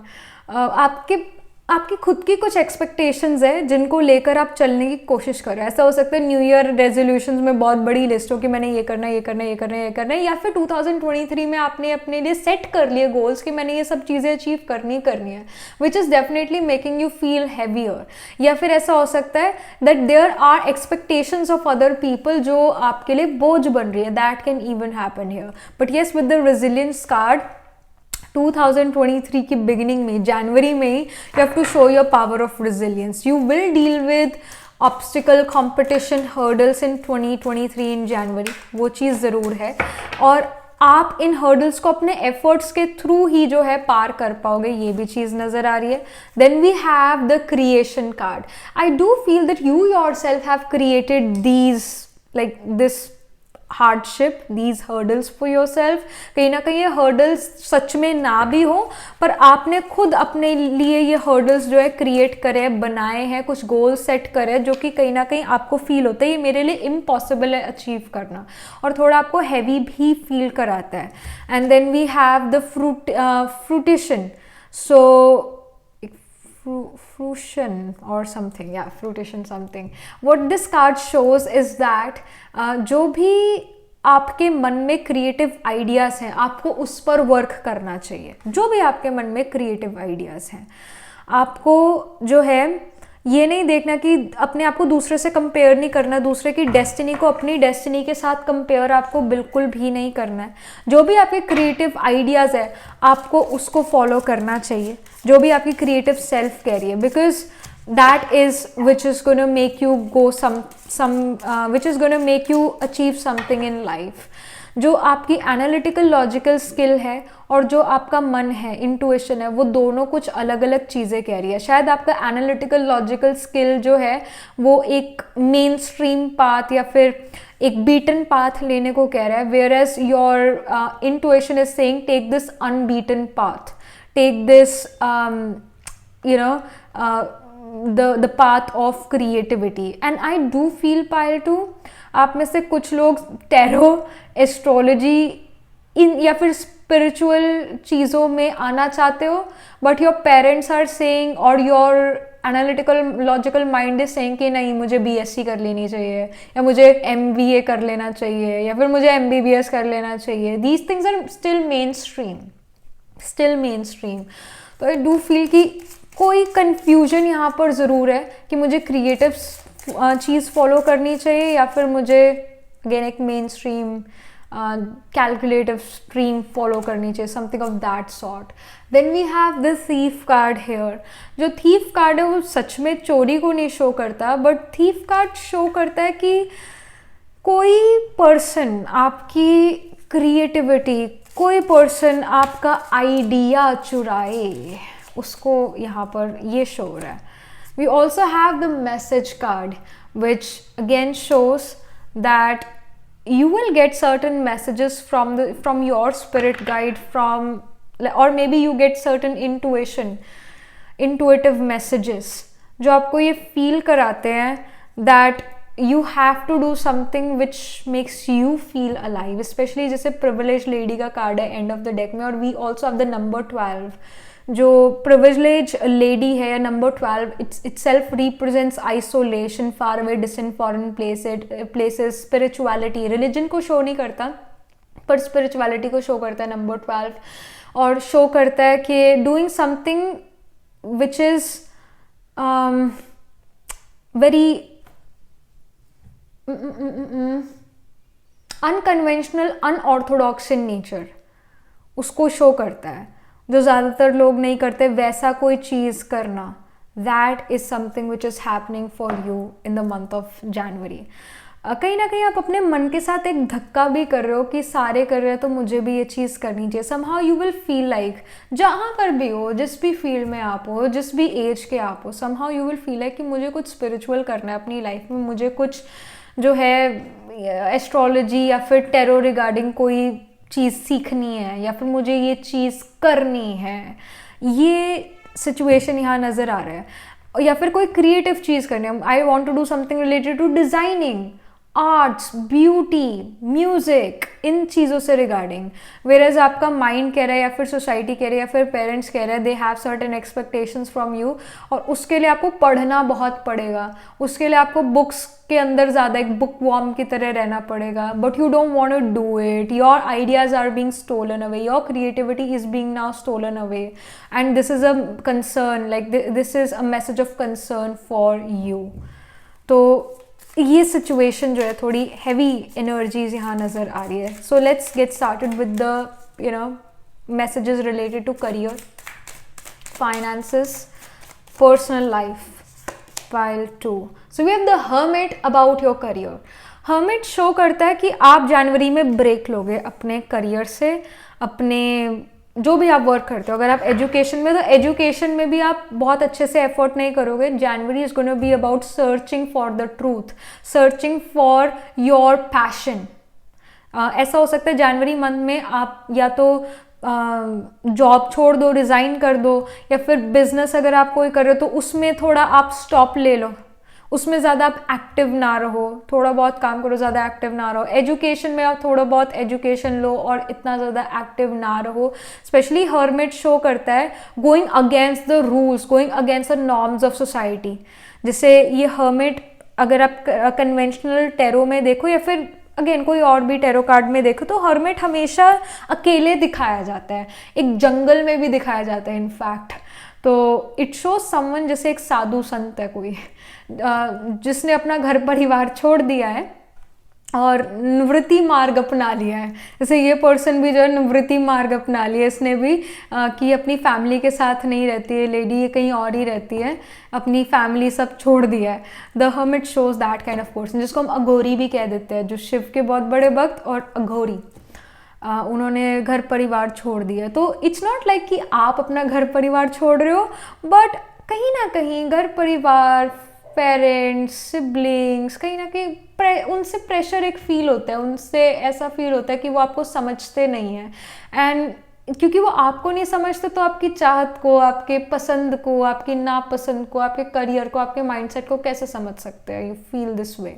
आपकी खुद की कुछ एक्सपेक्टेशंस है जिनको लेकर आप चलने की कोशिश कर रहे हैं. ऐसा हो सकता है न्यू ईयर रेजोल्यूशंस में बहुत बड़ी लिस्ट हो कि मैंने ये करना है, ये करना है, ये करना है, ये करना है, या फिर 2023 में आपने अपने लिए सेट कर लिए गोल्स कि मैंने ये सब चीज़ें अचीव करनी है, which is definitely making you feel heavier. या फिर ऐसा हो सकता है that there are expectations of other people जो आपके लिए बोझ बन रही है. That can even happen here. But yes, with the resilience card 2023 की बिगिनिंग में, जनवरी में, you have to show your power of resilience. You will deal with obstacle, competition, hurdles in 2023 in January, वो चीज़ ज़रूर है, और आप इन हर्डल्स को अपने एफर्ट्स के थ्रू ही जो है पार कर पाओगे, ये भी चीज़ नज़र आ रही है. Then we have the creation card. I do feel that you yourself have created these this hardship, these hurdles for yourself. कहीं ना कहीं ये हर्डल्स सच में ना भी हो, पर आपने खुद अपने लिए ये हर्डल्स जो है क्रिएट करे, बनाए हैं, कुछ गोल सेट करे जो कि कहीं ना कहीं आपको फील होता है ये मेरे लिए इम्पॉसिबल है अचीव करना, और थोड़ा आपको हैवी भी फील कराता है. And then we have the fruition. So fruition or something, yeah, fruition something. What this card shows is that जो भी आपके मन में क्रिएटिव आइडियाज़ हैं आपको उस पर वर्क करना चाहिए. जो भी आपके मन में क्रिएटिव आइडियाज़ हैं आपको जो है ये नहीं देखना कि अपने आप को दूसरे से कंपेयर नहीं करना, दूसरे की डेस्टिनी को अपनी डेस्टिनी के साथ कंपेयर आपको बिल्कुल भी नहीं करना है. जो भी आपके क्रिएटिव आइडियाज़ है आपको उसको फॉलो करना चाहिए, जो भी आपकी क्रिएटिव सेल्फ कह रही है, because that is which is gonna make you go which is gonna make you achieve something in life. जो आपकी एनालिटिकल लॉजिकल स्किल है और जो आपका मन है, इंटुइशन है, वो दोनों कुछ अलग अलग चीज़ें कह रही है. शायद आपका एनालिटिकल लॉजिकल स्किल जो है वो एक मेन स्ट्रीम पाथ या फिर एक बीटन पाथ लेने को कह रहा है, whereas your intuition is saying take this unbeaten path, take this the path of creativity. And I do feel pile two आप में से कुछ लोग टैरो, एस्ट्रोलॉजी इन या फिर स्पिरिचुअल चीज़ों में आना चाहते हो, but your parents are saying और your analytical logical mind is saying कि नहीं मुझे बीएससी कर लेनी चाहिए, या मुझे एमबीए कर लेना चाहिए, या फिर मुझे एमबीबीएस कर लेना चाहिए. These things are still mainstream. तो आई डू फील कि कोई कन्फ्यूजन यहाँ पर ज़रूर है कि मुझे क्रिएटिव चीज़ फॉलो करनी चाहिए या फिर मुझे अगेन एक mainstream calculative stream follow करनी चाहिए, something of that sort. Then we have the thief card here. जो थीफ कार्ड है वो सच में चोरी को नहीं शो करता, बट थीफ कार्ड शो करता है कि कोई पर्सन आपकी क्रिएटिविटी, कोई पर्सन आपका आइडिया चुराए, उसको यहाँ पर ये शो हो रहा है. We also have the message card which again shows that you will get certain messages from your spirit guide, or maybe you get certain intuitive messages जो आपको ये feel कराते हैं that you have to do something which makes you feel alive. especially जैसे privileged lady का card है end of the deck में, और we also have the number 12. जो privileged lady है या number 12, itself represents isolation, far away, distant, foreign places, spirituality. religion को show नहीं करता पर spirituality को show करता है number 12, और show करता है कि doing something which is very unconventional, unorthodox in nature, उसको show करता है. जो ज़्यादातर लोग नहीं करते वैसा कोई चीज़ करना, that is something which is happening for you in the month of जनवरी. कहीं ना कहीं आप अपने मन के साथ एक धक्का भी कर रहे हो कि सारे कर रहे हैं तो मुझे भी ये चीज़ करनी चाहिए. Somehow you will feel like, जहाँ पर भी हो, जिस भी फील्ड में आप हो, जिस भी एज के आप हो, somehow you will feel like कि मुझे कुछ स्पिरिचुअल करना है अपनी लाइफ में, मुझे कुछ जो है एस्ट्रोलॉजी या फिर टैरो रिगार्डिंग कोई चीज़ सीखनी है, या फिर मुझे ये चीज़ करनी है. ये सिचुएशन यहाँ नज़र आ रहा है. या फिर कोई क्रिएटिव चीज़ करनी है. I want to do something related to designing, arts, beauty, music, इन चीज़ों से रिगार्डिंग. वेयरएज आपका माइंड कह रहा है या फिर सोसाइटी कह रही है या फिर पेरेंट्स कह रहे हैं, they have certain expectations from you, और उसके लिए आपको पढ़ना बहुत पड़ेगा, उसके लिए आपको बुक्स के अंदर ज़्यादा एक बुक वॉर्म की तरह रहना पड़ेगा. But you don't want to do it. Your ideas are being stolen away, your creativity is being now stolen away, and this is a concern, like this is a message of concern for you. तो ये situation जो है थोड़ी heavy energies यहाँ नज़र आ रही है. So let's get started with the messages related to career, finances, personal life. Pile 2. So we have the Hermit about your career. Hermit show करता है कि आप जनवरी में ब्रेक लोगे अपने करियर से, अपने जो भी आप वर्क करते हो. अगर आप एजुकेशन में, तो एजुकेशन में भी आप बहुत अच्छे से एफर्ट नहीं करोगे. जनवरी is gonna be about searching for the truth, searching for your passion. ऐसा हो सकता है जनवरी मंथ में आप या तो जॉब छोड़ दो, रिज़ाइन कर दो, या फिर बिजनेस अगर आप कोई कर रहे हो तो उसमें थोड़ा आप स्टॉप ले लो, उसमें ज़्यादा आप एक्टिव ना रहो, थोड़ा बहुत काम करो, ज़्यादा एक्टिव ना रहो. एजुकेशन में आप थोड़ा बहुत एजुकेशन लो और इतना ज़्यादा एक्टिव ना रहो. स्पेशली हर्मिट शो करता है going against the rules, going against the norms of society. जैसे ये हर्मिट अगर आप कन्वेंशनल टैरो में देखो या फिर अगेन कोई और भी टैरो कार्ड में देखो, तो हर्मिट हमेशा अकेले दिखाया जाता है, एक जंगल में भी दिखाया जाता है इनफैक्ट. तो इट शोज समवन, जैसे एक साधु संत है कोई जिसने अपना घर परिवार छोड़ दिया है और निवृत्ति मार्ग अपना लिया है. जैसे ये पर्सन भी जो है निवृत्ति मार्ग अपना लिया, इसने भी कि अपनी फैमिली के साथ नहीं रहती है लेडी, ये कहीं और ही रहती है, अपनी फैमिली सब छोड़ दिया है. The hermit shows that kind of person, जिसको हम अघोरी भी कह देते हैं, जो शिव के बहुत बड़े भक्त और अघोरी, उन्होंने घर परिवार छोड़ दिया. तो इट्स नॉट लाइक कि आप अपना घर परिवार छोड़ रहे हो, बट कहीं ना कहीं घर परिवार, पेरेंट्स, सिबलिंग्स, कहीं ना कहीं उनसे प्रेशर एक फील होता है, उनसे ऐसा फील होता है कि वो आपको समझते नहीं हैं। एंड क्योंकि वो आपको नहीं समझते तो आपकी चाहत को, आपके पसंद को, आपकी नापसंद को, आपके करियर को, आपके माइंडसेट को कैसे समझ सकते हैं? You feel this way.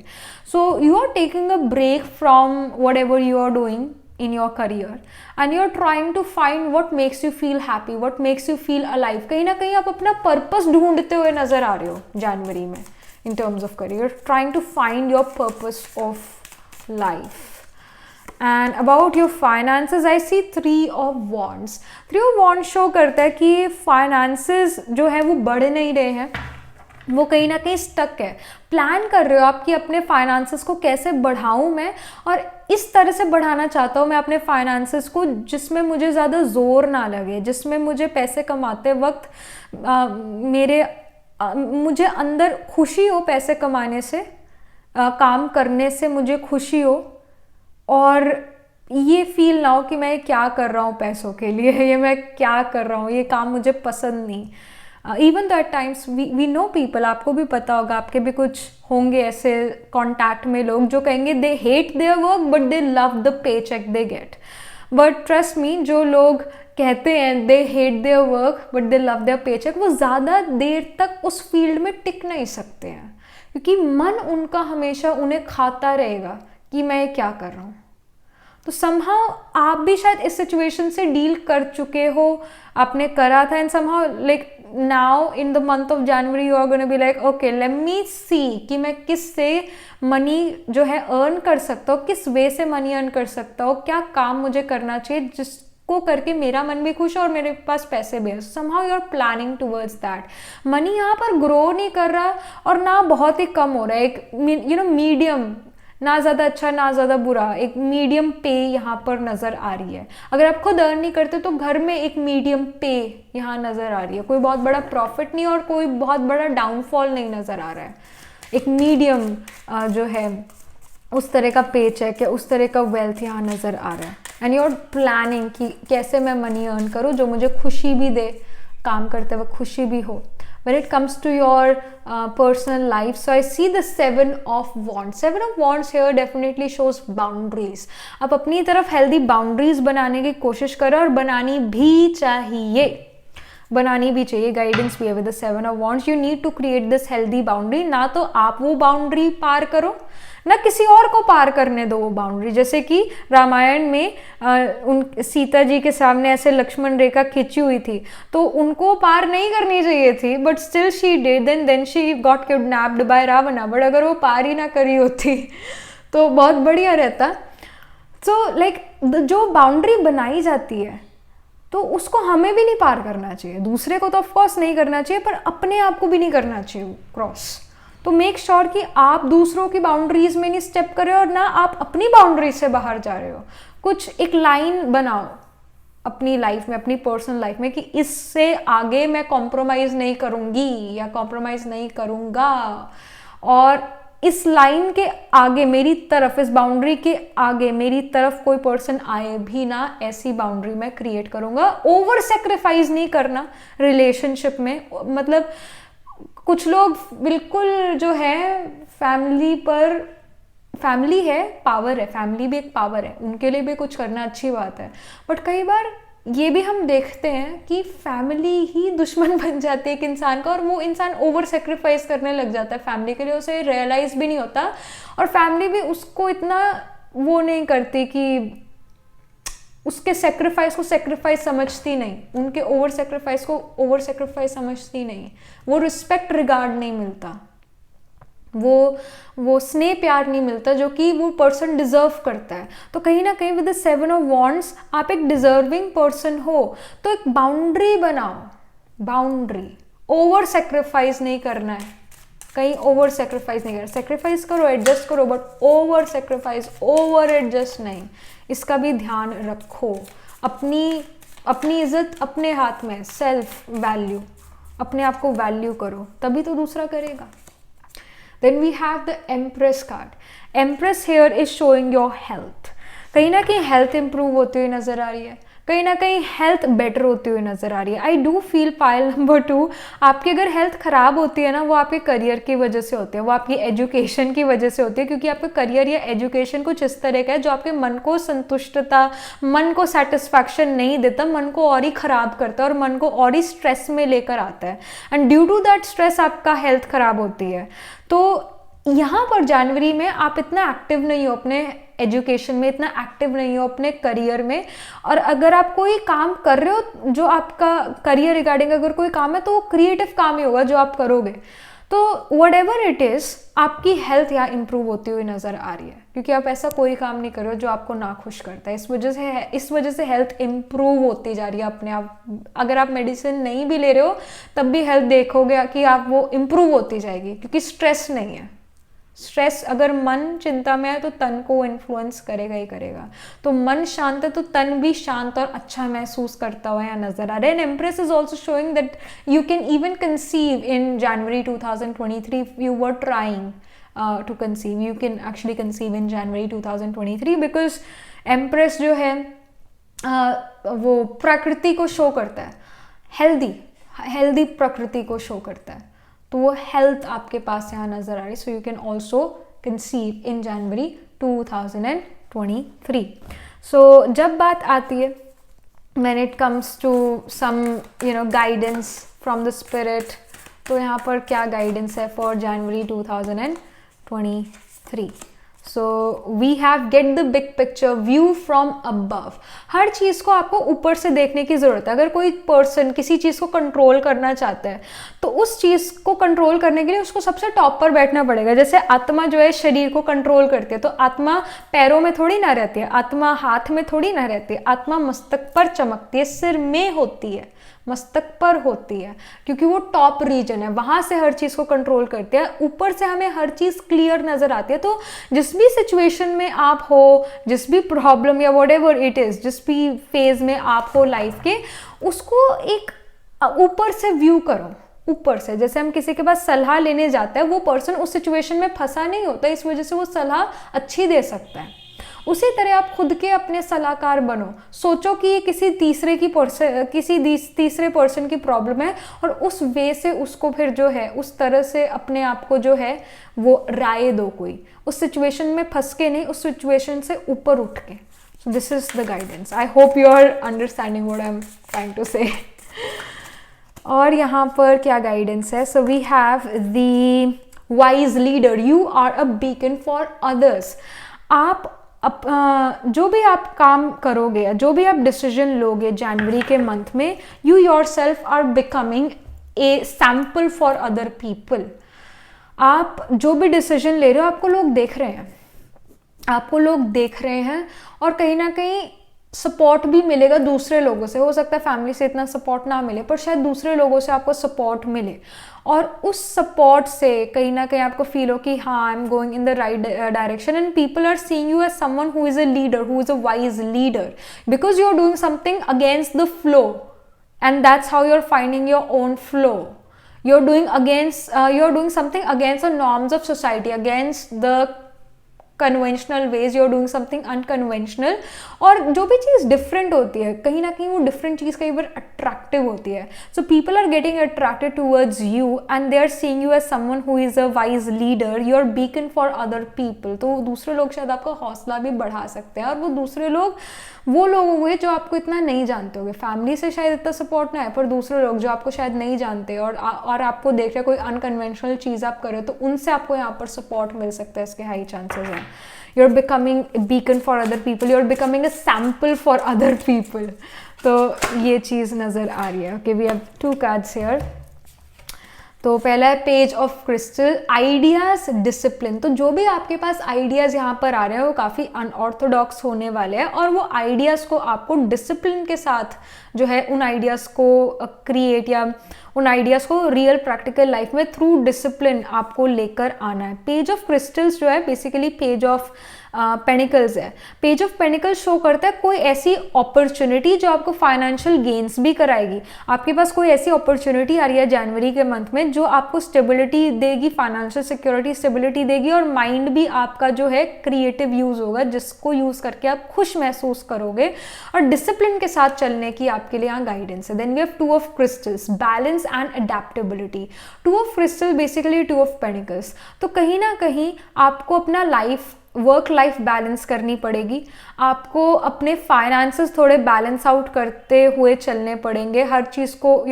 So you are taking a break from whatever you are doing in your career and you're trying to find what makes you feel happy, what makes you feel alive। कहीं ना कहीं आप अपना purpose ढूंढते हुए नजर आ रहे हो जनवरी में in terms of career, trying to find your purpose of life। and about your finances, I see 3 of wands। 3 of wands show करता है कि finances जो है वो बढ़ नहीं रहे हैं, वो कहीं ना कहीं स्टक है। प्लान कर रहे हो आप कि अपने फाइनेंसेस को कैसे बढ़ाऊं मैं, और इस तरह से बढ़ाना चाहता हूँ मैं अपने फाइनेंसेस को जिसमें मुझे ज़्यादा जोर ना लगे, जिसमें मुझे पैसे कमाते वक्त मुझे अंदर खुशी हो, पैसे कमाने से, काम करने से मुझे खुशी हो, और ये फील ना हो कि मैं क्या कर रहा हूँ पैसों के लिए, ये मैं क्या कर रहा हूँ, ये काम मुझे पसंद नहीं। Even that times we know people, आपको भी पता होगा, आपके भी कुछ होंगे ऐसे कॉन्टैक्ट में लोग जो कहेंगे they hate their work but they love the paycheck they get. But trust me, जो लोग कहते हैं they hate their work but they love their paycheck, वो ज़्यादा देर तक उस फील्ड में टिक नहीं सकते हैं, क्योंकि मन उनका हमेशा उन्हें खाता रहेगा कि मैं ये क्या कर रहा हूँ। तो समहाउ आप भी शायद इस सिचुएशन से डील कर चुके हो, आपने करा था, and somehow like now in the month of January you are gonna be like okay let me see कि मैं किस से मनी जो है अर्न कर सकता हूँ, किस वे से मनी अर्न कर सकता हूँ, क्या काम मुझे करना चाहिए जिसको करके मेरा मन भी खुश है और मेरे पास पैसे भी है। Somehow you are planning towards that. Money यहाँ पर ग्रो नहीं कर रहा और ना बहुत ही कम हो रहा है, एक मीडियम, ना ज़्यादा अच्छा ना ज़्यादा बुरा, एक मीडियम पे यहाँ पर नज़र आ रही है। अगर आप खुद अर्न नहीं करते तो घर में एक मीडियम पे यहाँ नज़र आ रही है, कोई बहुत बड़ा प्रॉफिट नहीं और कोई बहुत बड़ा डाउनफॉल नहीं नज़र आ रहा है, एक मीडियम जो है उस तरह का पे चेक है, उस तरह का वेल्थ यहाँ नज़र आ रहा है। एंड यू आर प्लानिंग कि कैसे मैं मनी अर्न करूँ जो मुझे खुशी भी दे, काम करते वक्त खुशी भी हो। When it comes to your personal life, so I see the 7 of wands। 7 of wands here definitely shows boundaries। आप अपनी तरफ healthy boundaries बनाने की कोशिश करो, और बनानी भी चाहिए, बनानी भी चाहिए, गाइडेंस भी है with the 7 of wands। You need to create this healthy boundary। ना तो आप वो बाउंड्री पार करो, ना किसी और को पार करने दो वो बाउंड्री। जैसे कि रामायण में उन सीता जी के सामने ऐसे लक्ष्मण रेखा खिंची हुई थी, तो उनको पार नहीं करनी चाहिए थी, but still she did, then she got kidnapped by Ravana. बट अगर वो पार ही ना करी होती तो बहुत बढ़िया रहता। सो लाइक जो बाउंड्री बनाई जाती है तो उसको हमें भी नहीं पार करना चाहिए, दूसरे को तो ऑफकोर्स नहीं करना चाहिए, पर अपने आप को भी नहीं करना चाहिए क्रॉस। तो मेक श्योर कि आप दूसरों की बाउंड्रीज में नहीं स्टेप कर रहे हो और ना आप अपनी बाउंड्रीज से बाहर जा रहे हो। कुछ एक लाइन बनाओ अपनी लाइफ में, अपनी पर्सनल लाइफ में, कि इससे आगे मैं कॉम्प्रोमाइज़ नहीं करूँगी या कॉम्प्रोमाइज़ नहीं करूँगा, और इस लाइन के आगे मेरी तरफ, इस बाउंड्री के आगे मेरी तरफ कोई पर्सन आए भी ना, ऐसी बाउंड्री मैं क्रिएट करूँगा। ओवर सेक्रीफाइस नहीं करना रिलेशनशिप में। मतलब कुछ लोग बिल्कुल जो है फैमिली पर, फैमिली है पावर है, फैमिली भी एक पावर है, उनके लिए भी कुछ करना अच्छी बात है, बट कई बार ये भी हम देखते हैं कि फैमिली ही दुश्मन बन जाती है एक इंसान का, और वो इंसान ओवर सेक्रीफाइस करने लग जाता है फैमिली के लिए, उसे रियलाइज भी नहीं होता, और फैमिली भी उसको इतना वो नहीं करती कि उसके सेक्रीफाइस को सेक्रीफाइस समझती नहीं, उनके ओवर सेक्रीफाइस को ओवर सेक्रीफाइस समझती नहीं, वो रिस्पेक्ट रिगार्ड नहीं मिलता, वो स्नेह प्यार नहीं मिलता जो कि वो पर्सन डिजर्व करता है। तो कहीं ना कहीं विद द 7 of wands आप एक डिजर्विंग पर्सन हो, तो एक बाउंड्री बनाओ, बाउंड्री, ओवर सेक्रीफाइस नहीं करना है, कहीं ओवर सेक्रीफाइस नहीं करना, सेक्रीफाइस करो, एडजस्ट करो, but over sacrifice, over adjust नहीं, इसका भी ध्यान रखो। अपनी इज्जत अपने हाथ में, सेल्फ वैल्यू, अपने आप को वैल्यू करो, तभी तो दूसरा करेगा। Then we have the Empress card। Empress here is showing your health। कहीं ना कहीं हेल्थ इंप्रूव होती हुई नजर आ रही है, कहीं ना कहीं हेल्थ बेटर होती हुई नज़र आ रही है। आई डू फील पाइल नंबर 2, आपकी अगर हेल्थ ख़राब होती है ना, वो आपके करियर की वजह से होती है, वो आपकी एजुकेशन की वजह से होती है, क्योंकि आपका करियर या एजुकेशन कुछ इस तरह का है जो आपके मन को संतुष्टता, मन को सेटिस्फैक्शन नहीं देता, मन को और ही ख़राब करता है और मन को और ही स्ट्रेस में लेकर आता है, and due to that stress आपका हेल्थ ख़राब होती है। तो यहाँ पर जनवरी में आप इतना एक्टिव नहीं हो अपने एजुकेशन में, इतना एक्टिव नहीं हो अपने करियर में, और अगर आप कोई काम कर रहे हो जो आपका करियर रिगार्डिंग अगर कोई काम है तो वो क्रिएटिव काम ही होगा जो आप करोगे। तो वट एवर इट इज़, आपकी हेल्थ यहाँ इंप्रूव होती हुई नज़र आ रही है, क्योंकि आप ऐसा कोई काम नहीं कर रहे हो जो आपको ना खुश करता है। इस वजह से हेल्थ इंप्रूव होती जा रही है अपने आप। अगर आप मेडिसिन नहीं भी ले रहे हो तब भी हेल्थ देखोगे कि आप वो इंप्रूव होती जाएगी, क्योंकि स्ट्रेस नहीं है। स्ट्रेस, अगर मन चिंता में है तो तन को इन्फ्लुएंस करेगा ही करेगा। तो मन शांत है तो तन भी शांत और अच्छा महसूस करता हुआ यहाँ नजर आ रहा है। And empress is also showing that you can even conceive in January 2023 if you were trying to conceive. You can actually conceive in January 2023 because empress जो है वो प्रकृति को शो करता है, हेल्दी प्रकृति को शो करता है, तो वो हेल्थ आपके पास यहाँ नज़र आ रही है। So you can also conceive in January 2023। So जब बात आती है when it comes to some guidance from the spirit, तो यहाँ पर क्या गाइडेंस है for January 2023? So we have get the big picture, view from above. हर चीज़ को आपको ऊपर से देखने की ज़रूरत है। अगर कोई पर्सन किसी चीज़ को कंट्रोल करना चाहता है तो उस चीज़ को कंट्रोल करने के लिए उसको सबसे टॉप पर बैठना पड़ेगा। जैसे आत्मा जो है शरीर को कंट्रोल करती है, तो आत्मा पैरों में थोड़ी ना रहती है, आत्मा हाथ में थोड़ी ना रहती है, आत्मा मस्तक पर चमकती है, सिर में होती है, मस्तक पर होती है, क्योंकि वो टॉप रीजन है, वहां से हर चीज को कंट्रोल करती है। ऊपर से हमें हर चीज क्लियर नजर आती है। तो जिस भी सिचुएशन में आप हो, जिस भी प्रॉब्लम या व्हाटएवर इट इज, जिस भी फेज में आप हो लाइफ के, उसको एक ऊपर से व्यू करो। ऊपर से, जैसे हम किसी के पास सलाह लेने जाते हैं, वो पर्सन उस सिचुएशन में फंसा नहीं होता, इस वजह से वो सलाह अच्छी दे सकता है। उसी तरह आप खुद के अपने सलाहकार बनो। सोचो कि ये किसी तीसरे पर्सन की प्रॉब्लम है, और उस वे से उसको फिर जो है उस तरह से अपने आप को जो है वो राय दो। कोई उस सिचुएशन में फंस के नहीं, उस सिचुएशन से ऊपर उठ के। So this is the guidance. I hope you are understanding what I am trying to say. और यहाँ पर क्या गाइडेंस है? So we have the wise leader, you are a beacon for others. आप जो भी आप काम करोगे या जो भी आप डिसीजन लोगे जनवरी के मंथ में, you yourself are becoming a sample for other people. आप जो भी डिसीजन ले रहे हो, आपको लोग देख रहे हैं, और कहीं ना कहीं सपोर्ट भी मिलेगा दूसरे लोगों से। हो सकता है फैमिली से इतना सपोर्ट ना मिले, पर शायद दूसरे लोगों से आपको सपोर्ट मिले, और उस सपोर्ट से कहीं ना कहीं आपको फील हो कि हाँ, I am going in the right direction, and people are seeing you as someone who is a leader, who is a wise leader, because you are doing something against the flow, and that's how you are finding your own flow. You're doing something against the norms of society, against the conventional ways, you're doing something unconventional. और जो भी चीज़ different होती है, कहीं ना कहीं वो different चीज़ कई बार अट्रैक्टिव होती है. So people are getting attracted towards you and they are seeing you as someone who is a wise leader. You are beacon for other people. तो दूसरे लोग शायद आपका हौसला भी बढ़ा सकते हैं, और वो दूसरे लोग वो लोग हुए जो आपको इतना नहीं जानते होंगे. फैमिली से शायद इतना सपोर्ट ना है, पर दूसरे लोग जो आपको शायद नहीं जानते और आपको देख रहे कोई अनकन्वेंशनल चीज़ आप करो, तो उनसे आपको यहाँ पर सपोर्ट मिल सकता है. इसके हाई चांसेस हैं. You're becoming a beacon for other people. You're becoming a sample for other people. तो ये चीज़ नज़र आ रही है. Okay, we have 2 cards here. तो पहला है page of crystal, ideas, discipline. तो जो भी आपके पास आइडियाज़ यहाँ पर आ रहे हैं वो काफ़ी अनऑर्थोडॉक्स होने वाले हैं, और वो आइडियाज़ को आपको डिसिप्लिन के साथ जो है उन आइडियाज़ को क्रिएट या उन आइडियाज़ को रियल प्रैक्टिकल लाइफ में थ्रू डिसिप्लिन आपको लेकर आना है. पेज ऑफ क्रिस्टल्स जो है बेसिकली पेज ऑफ पेनिकल्स है, पेज ऑफ पेनिकल्स शो करता है कोई ऐसी अपॉर्चुनिटी जो आपको फाइनेंशियल गेन्स भी कराएगी। आपके पास कोई ऐसी अपॉर्चुनिटी आ रही है जनवरी के मंथ में जो आपको स्टेबिलिटी देगी, फाइनेंशियल सिक्योरिटी, स्टेबिलिटी देगी, और माइंड भी आपका जो है क्रिएटिव यूज होगा, जिसको यूज करके आप खुश महसूस करोगे, और डिसिप्लिन के साथ चलने की आपके लिए यहाँ गाइडेंस है। Then we have two of crystals, balance and adaptability. Two of crystal basically two of pentacles. तो कहीं ना कहीं आपको अपना वर्क लाइफ बैलेंस करनी पड़ेगी, आपको अपने फाइनेंसेस थोड़े बैलेंस आउट करते हुए चलने पड़ेंगे, हर चीज़ को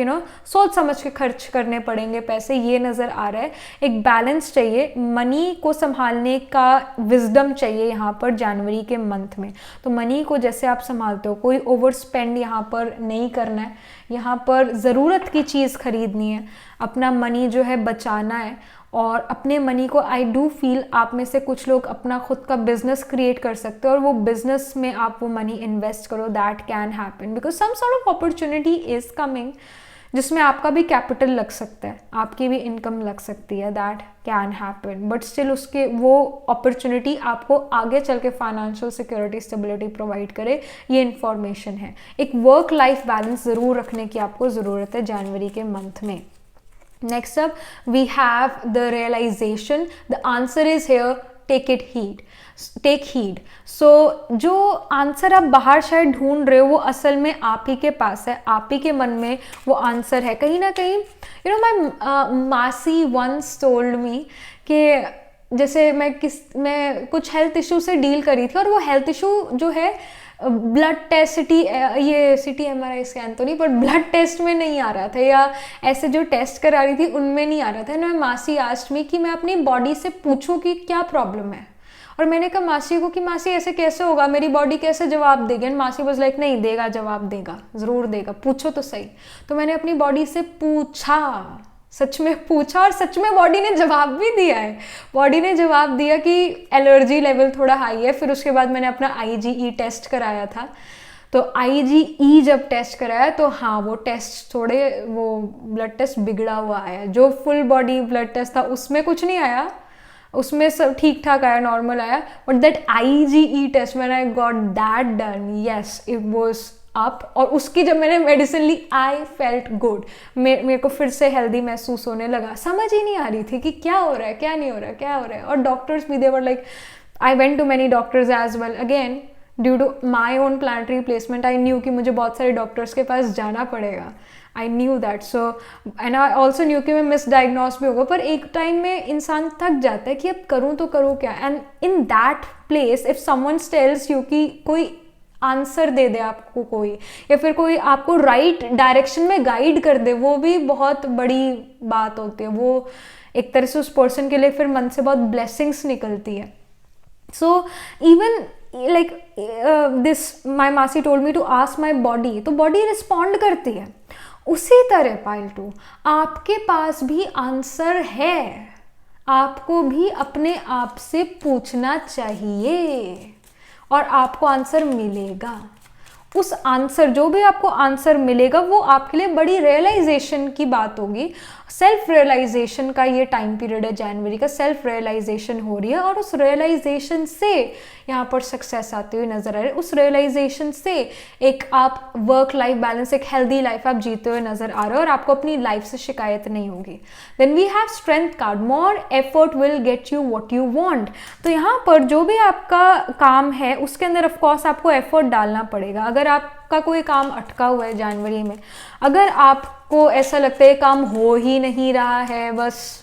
सोच समझ के खर्च करने पड़ेंगे पैसे, ये नज़र आ रहा है। एक बैलेंस चाहिए, मनी को संभालने का विजडम चाहिए यहाँ पर जनवरी के मंथ में। तो मनी को जैसे आप संभालते हो, कोई ओवर स्पेंड यहाँ पर नहीं करना है, यहाँ पर ज़रूरत की चीज़ खरीदनी है, अपना मनी जो है बचाना है, और अपने मनी को आई डू फील आप में से कुछ लोग अपना खुद का बिजनेस क्रिएट कर सकते हो, और वो बिजनेस में आप वो मनी इन्वेस्ट करो, that can happen because some sort of opportunity is coming जिसमें आपका भी कैपिटल लग सकता है, आपकी भी इनकम लग सकती है, that can happen, but still उसके वो अपॉर्चुनिटी आपको आगे चल के फाइनेंशियल सिक्योरिटी, स्टेबिलिटी प्रोवाइड करे, ये इन्फॉर्मेशन है। एक वर्क लाइफ बैलेंस ज़रूर रखने की आपको ज़रूरत है जनवरी के मंथ में। Next up, we have the realization. The answer is here, take heed. So जो आंसर आप बाहर शायद ढूंढ रहे हो वो असल में आप ही के पास है, आप ही के मन में वो आंसर है कहीं ना कहीं। माई मासी वंस टोल्ड मी कि जैसे मैं कुछ हेल्थ इशू से डील करी थी, और वो हेल्थ इशू जो है blood test CT MRI scan तो नहीं, पर ब्लड टेस्ट में नहीं आ रहा था, या ऐसे जो टेस्ट करा रही थी उनमें नहीं आ रहा था। मैं मासी आस्ट में कि मैं अपनी बॉडी से पूछूं कि क्या प्रॉब्लम है, और मैंने कहा मासी को कि मासी ऐसे कैसे होगा, मेरी बॉडी कैसे जवाब देगी, एंड मासी वाज लाइक नहीं देगा, जवाब देगा, ज़रूर देगा, पूछो तो सही। तो मैंने अपनी बॉडी से पूछा, सच में पूछा, और सच में बॉडी ने जवाब भी दिया है। बॉडी ने जवाब दिया कि एलर्जी लेवल थोड़ा हाई है। फिर उसके बाद मैंने अपना IgE टेस्ट कराया था, तो IgE जब टेस्ट कराया तो हाँ वो टेस्ट वो ब्लड टेस्ट बिगड़ा हुआ आया। जो फुल बॉडी ब्लड टेस्ट था उसमें कुछ नहीं आया, उसमें सब ठीक ठाक आया, नॉर्मल आया, but that IgE test when I got that done, yes it was up. और उसकी जब मैंने मेडिसिन ली आई फेल्ट गुड, मेरे को फिर से हेल्दी महसूस होने लगा। समझ ही नहीं आ रही थी कि क्या हो रहा है, क्या नहीं हो रहा है, क्या हो रहा है। और डॉक्टर्स भी, they were like, I went to many doctors as well, again due to my own planetary placement I knew कि मुझे बहुत सारे डॉक्टर्स के पास जाना पड़ेगा, I knew that. So and I also knew कि मैं मिसडाइग्नोस भी होगा, पर एक टाइम में इंसान थक जाता है कि अब करूँ तो करूँ क्या। And in that place if someone tells you कि कोई आंसर दे दे आपको कोई, या फिर कोई आपको राइट डायरेक्शन में गाइड कर दे, वो भी बहुत बड़ी बात होती है। वो एक तरह से उस पर्सन के लिए फिर मन से बहुत ब्लेसिंग्स निकलती है। So even like this my मासी told me to ask my body, तो बॉडी रिस्पॉन्ड करती है। उसी तरह पाइल 2 आपके पास भी आंसर है, आपको भी अपने आप से पूछना चाहिए और आपको आंसर मिलेगा। उस आंसर, जो भी आपको आंसर मिलेगा वो आपके लिए बड़ी रियलाइजेशन की बात होगी। सेल्फ रियलाइजेशन का ये टाइम पीरियड है जनवरी का, सेल्फ रियलाइजेशन हो रही है, और उस रियलाइजेशन से यहाँ पर सक्सेस आती हुई नजर आ रही है। उस रियलाइजेशन से एक आप वर्क लाइफ बैलेंस, एक हेल्दी लाइफ आप जीते हुए नजर आ रहे हो, और आपको अपनी लाइफ से शिकायत नहीं होगी। Then we have strength card, more effort will get you what you want. तो यहाँ पर जो भी आपका काम है उसके अंदर ऑफकोर्स आपको एफर्ट डालना पड़ेगा। अगर आपका कोई काम अटका हुआ है जनवरी में, अगर आपको ऐसा लगता है काम हो ही नहीं रहा है, बस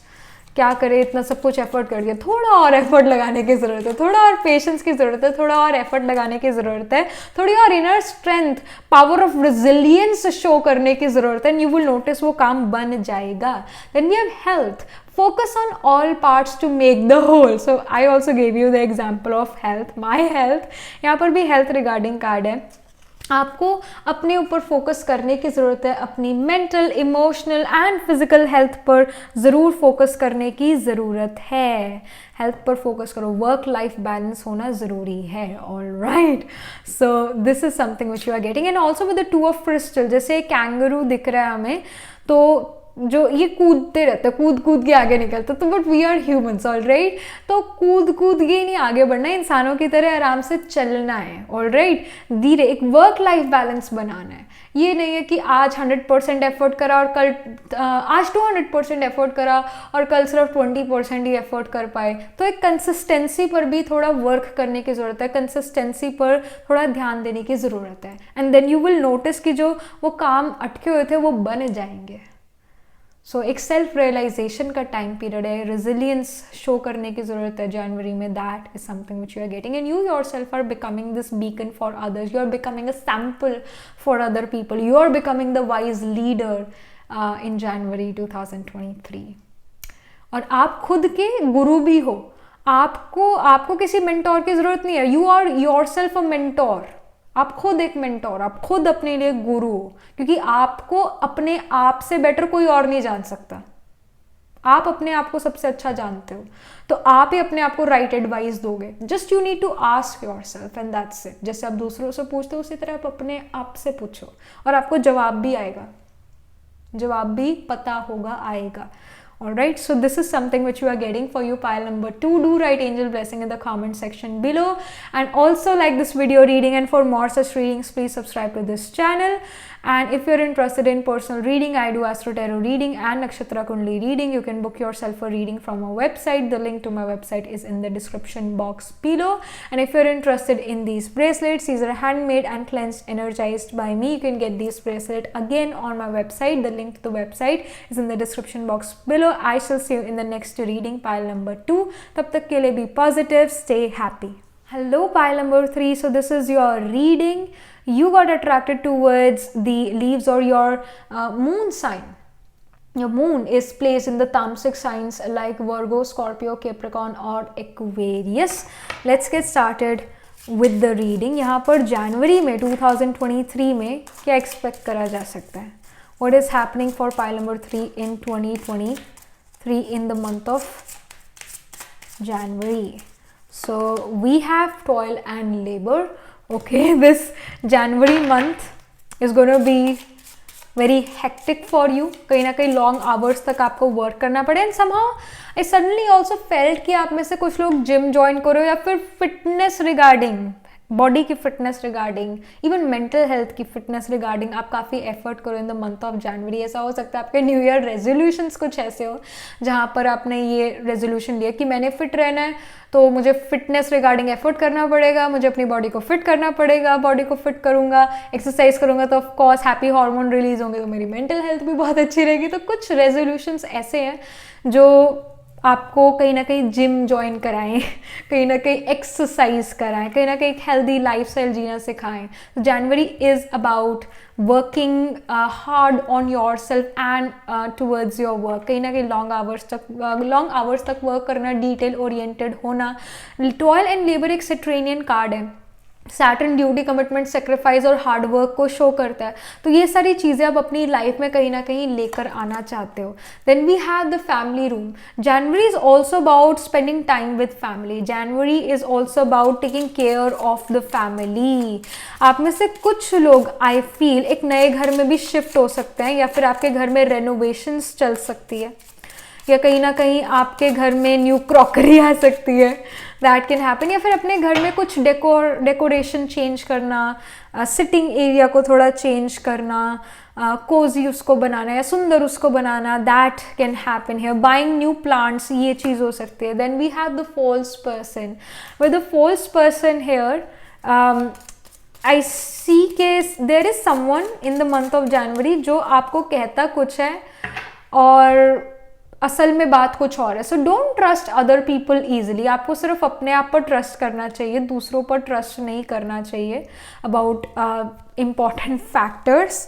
क्या करे, इतना सब कुछ एफर्ट कर दिया, थोड़ा और एफर्ट लगाने की ज़रूरत है, थोड़ा और पेशेंस की ज़रूरत है, थोड़ा और एफर्ट लगाने की ज़रूरत है, थोड़ी और inner strength, power of resilience show करने की ज़रूरत है, एंड यू विल नोटिस वो काम बन जाएगा। Then we have health, focus on all parts to make the whole. So I also gave you the example of health, my health। यहाँ पर भी health regarding कार्ड है। आपको अपने ऊपर फोकस करने की ज़रूरत है, अपनी mental, emotional and physical health पर ज़रूर फोकस करने की ज़रूरत है। हेल्थ पर फोकस करो, वर्क लाइफ बैलेंस होना ज़रूरी है। Alright, so this is something which you are getting. And also with the 2 of crystal, जैसे कैंगरू दिख रहा है हमें, तो जो ये कूदते रहते हैं, कूद कूद के आगे निकलते, तो but we are humans, alright. तो कूद कूद के नहीं आगे बढ़ना है, इंसानों की तरह आराम से चलना है, ऑलराइट। धीरे एक वर्क लाइफ बैलेंस बनाना है। ये नहीं है कि आज 100% एफर्ट करा और कल आज 200% एफर्ट करा और कल सिर्फ 20% ही एफर्ट कर पाए। तो एक कंसिस्टेंसी पर भी थोड़ा वर्क करने की ज़रूरत है, कंसिस्टेंसी पर थोड़ा ध्यान देने की ज़रूरत है, and then you will notice कि जो वो काम अटके हुए थे वो बन जाएंगे। सो एक सेल्फ रियलाइजेशन का टाइम पीरियड है, रेजिलियंस शो करने की ज़रूरत है जनवरी में। That is something which you are getting, and you yourself are becoming this beacon for others, you are becoming a sample for other people, you are becoming the wise leader in January 2023। और आप खुद के गुरु भी हो, आपको किसी mentor की ज़रूरत नहीं है, you are yourself a mentor. आप खुद एक मेंटोर, आप खुद अपने लिए गुरु हो, क्योंकि आपको अपने आप से बेटर कोई और नहीं जान सकता। आप अपने आप को सबसे अच्छा जानते हो, तो आप ही अपने आप को राइट एडवाइस दोगे। Just you need to ask yourself and that's it. जैसे आप दूसरों से पूछते हो उसी तरह आप अपने आप से पूछो, और आपको जवाब भी आएगा, जवाब भी पता होगा, आएगा। Alright, so this is something which you are getting for you pile number 2. Do write angel blessing in the comment section below, and also like this video reading, and for more such readings please subscribe to this channel. And if you're interested in personal reading, I do Astro Tarot reading and Nakshatra Kundli reading. You can book yourself a reading from our website. The link to my website is in the description box below. And if you're interested in these bracelets, these are handmade and cleansed, energized by me. You can get these bracelets again on my website. The link to the website is in the description box below. I shall see you in the next reading, pile number 2. Tab tak ke liye be positive, stay happy. Hello pile number 3. So this is your reading. You got attracted towards the leaves or your moon sign. Your moon is placed in the tamasic signs like Virgo, Scorpio, Capricorn or Aquarius. Let's get started with the reading. यहाँ पर जनवरी में 2023 में क्या expect करा जा सकता है? What is happening for pile number 3 in 2023 in the month of January? So we have toil and labor. Okay, this January month is going to be very hectic for you. कहीं ना कहीं long hours तक आपको work करना पड़े, and somehow I suddenly also felt कि आप में से कुछ लोग gym join करो, या फिर fitness regarding, बॉडी की fitness regarding, even mental health की फिटनेस रिगार्डिंग आप काफ़ी एफर्ट करो इन द मंथ ऑफ जनवरी। ऐसा हो सकता है आपके न्यू ईयर रेजोल्यूशंस कुछ ऐसे हो जहाँ पर आपने ये रेजोल्यूशन लिया कि मैंने फिट रहना है, तो मुझे फिटनेस रिगार्डिंग एफर्ट करना पड़ेगा, मुझे अपनी बॉडी को फिट करना पड़ेगा, बॉडी को फिट करूँगा, एक्सरसाइज करूँगा तो ऑफकोर्स हैप्पी हार्मोन रिलीज होंगे, तो मेरी मेंटल हेल्थ भी बहुत अच्छी रहेगी। तो कुछ रेजोल्यूशंस ऐसे हैं जो आपको कहीं ना कहीं जिम ज्वाइन कराएं, कहीं ना कहीं एक्सरसाइज कराएं, कहीं ना कहीं एक हेल्दी लाइफस्टाइल जीना सिखाएं। जनवरी is about working hard on your self and towards your work. कहीं ना कहीं लॉन्ग आवर्स तक वर्क करना, डिटेल ओरिएंटेड होना। टॉयल एंड लेबर एक सेट्रेनियन कार्ड है, सैटर्न ड्यूटी, कमिटमेंट, सेक्रीफाइस और हार्ड वर्क को शो करता है। तो ये सारी चीज़ें आप अपनी लाइफ में कहीं ना कहीं लेकर आना चाहते हो। Then we have the family room. January is also about spending time with family. January is also about taking care of the family. आप में से कुछ लोग आई फील एक नए घर में भी शिफ्ट हो सकते हैं, या फिर आपके घर में रेनोवेशंस चल सकती है, या कहीं ना कहीं आपके घर में न्यू क्रॉकरी आ सकती है, दैट कैन हैपन। या फिर अपने घर में कुछ डेकोरेशन चेंज करना, सिटिंग एरिया को थोड़ा चेंज करना, कोजी उसको बनाना या सुंदर उसको बनाना, that can happen here. Buying new plants, ये चीज़ हो सकती है। Then we have the false person. With the false person here I see के there is someone in the month of January जो आपको कहता कुछ है और असल में बात कुछ और है। So don't trust other people easily. आपको सिर्फ अपने आप पर ट्रस्ट करना चाहिए, दूसरों पर ट्रस्ट नहीं करना चाहिए अबाउट इम्पॉर्टेंट फैक्टर्स।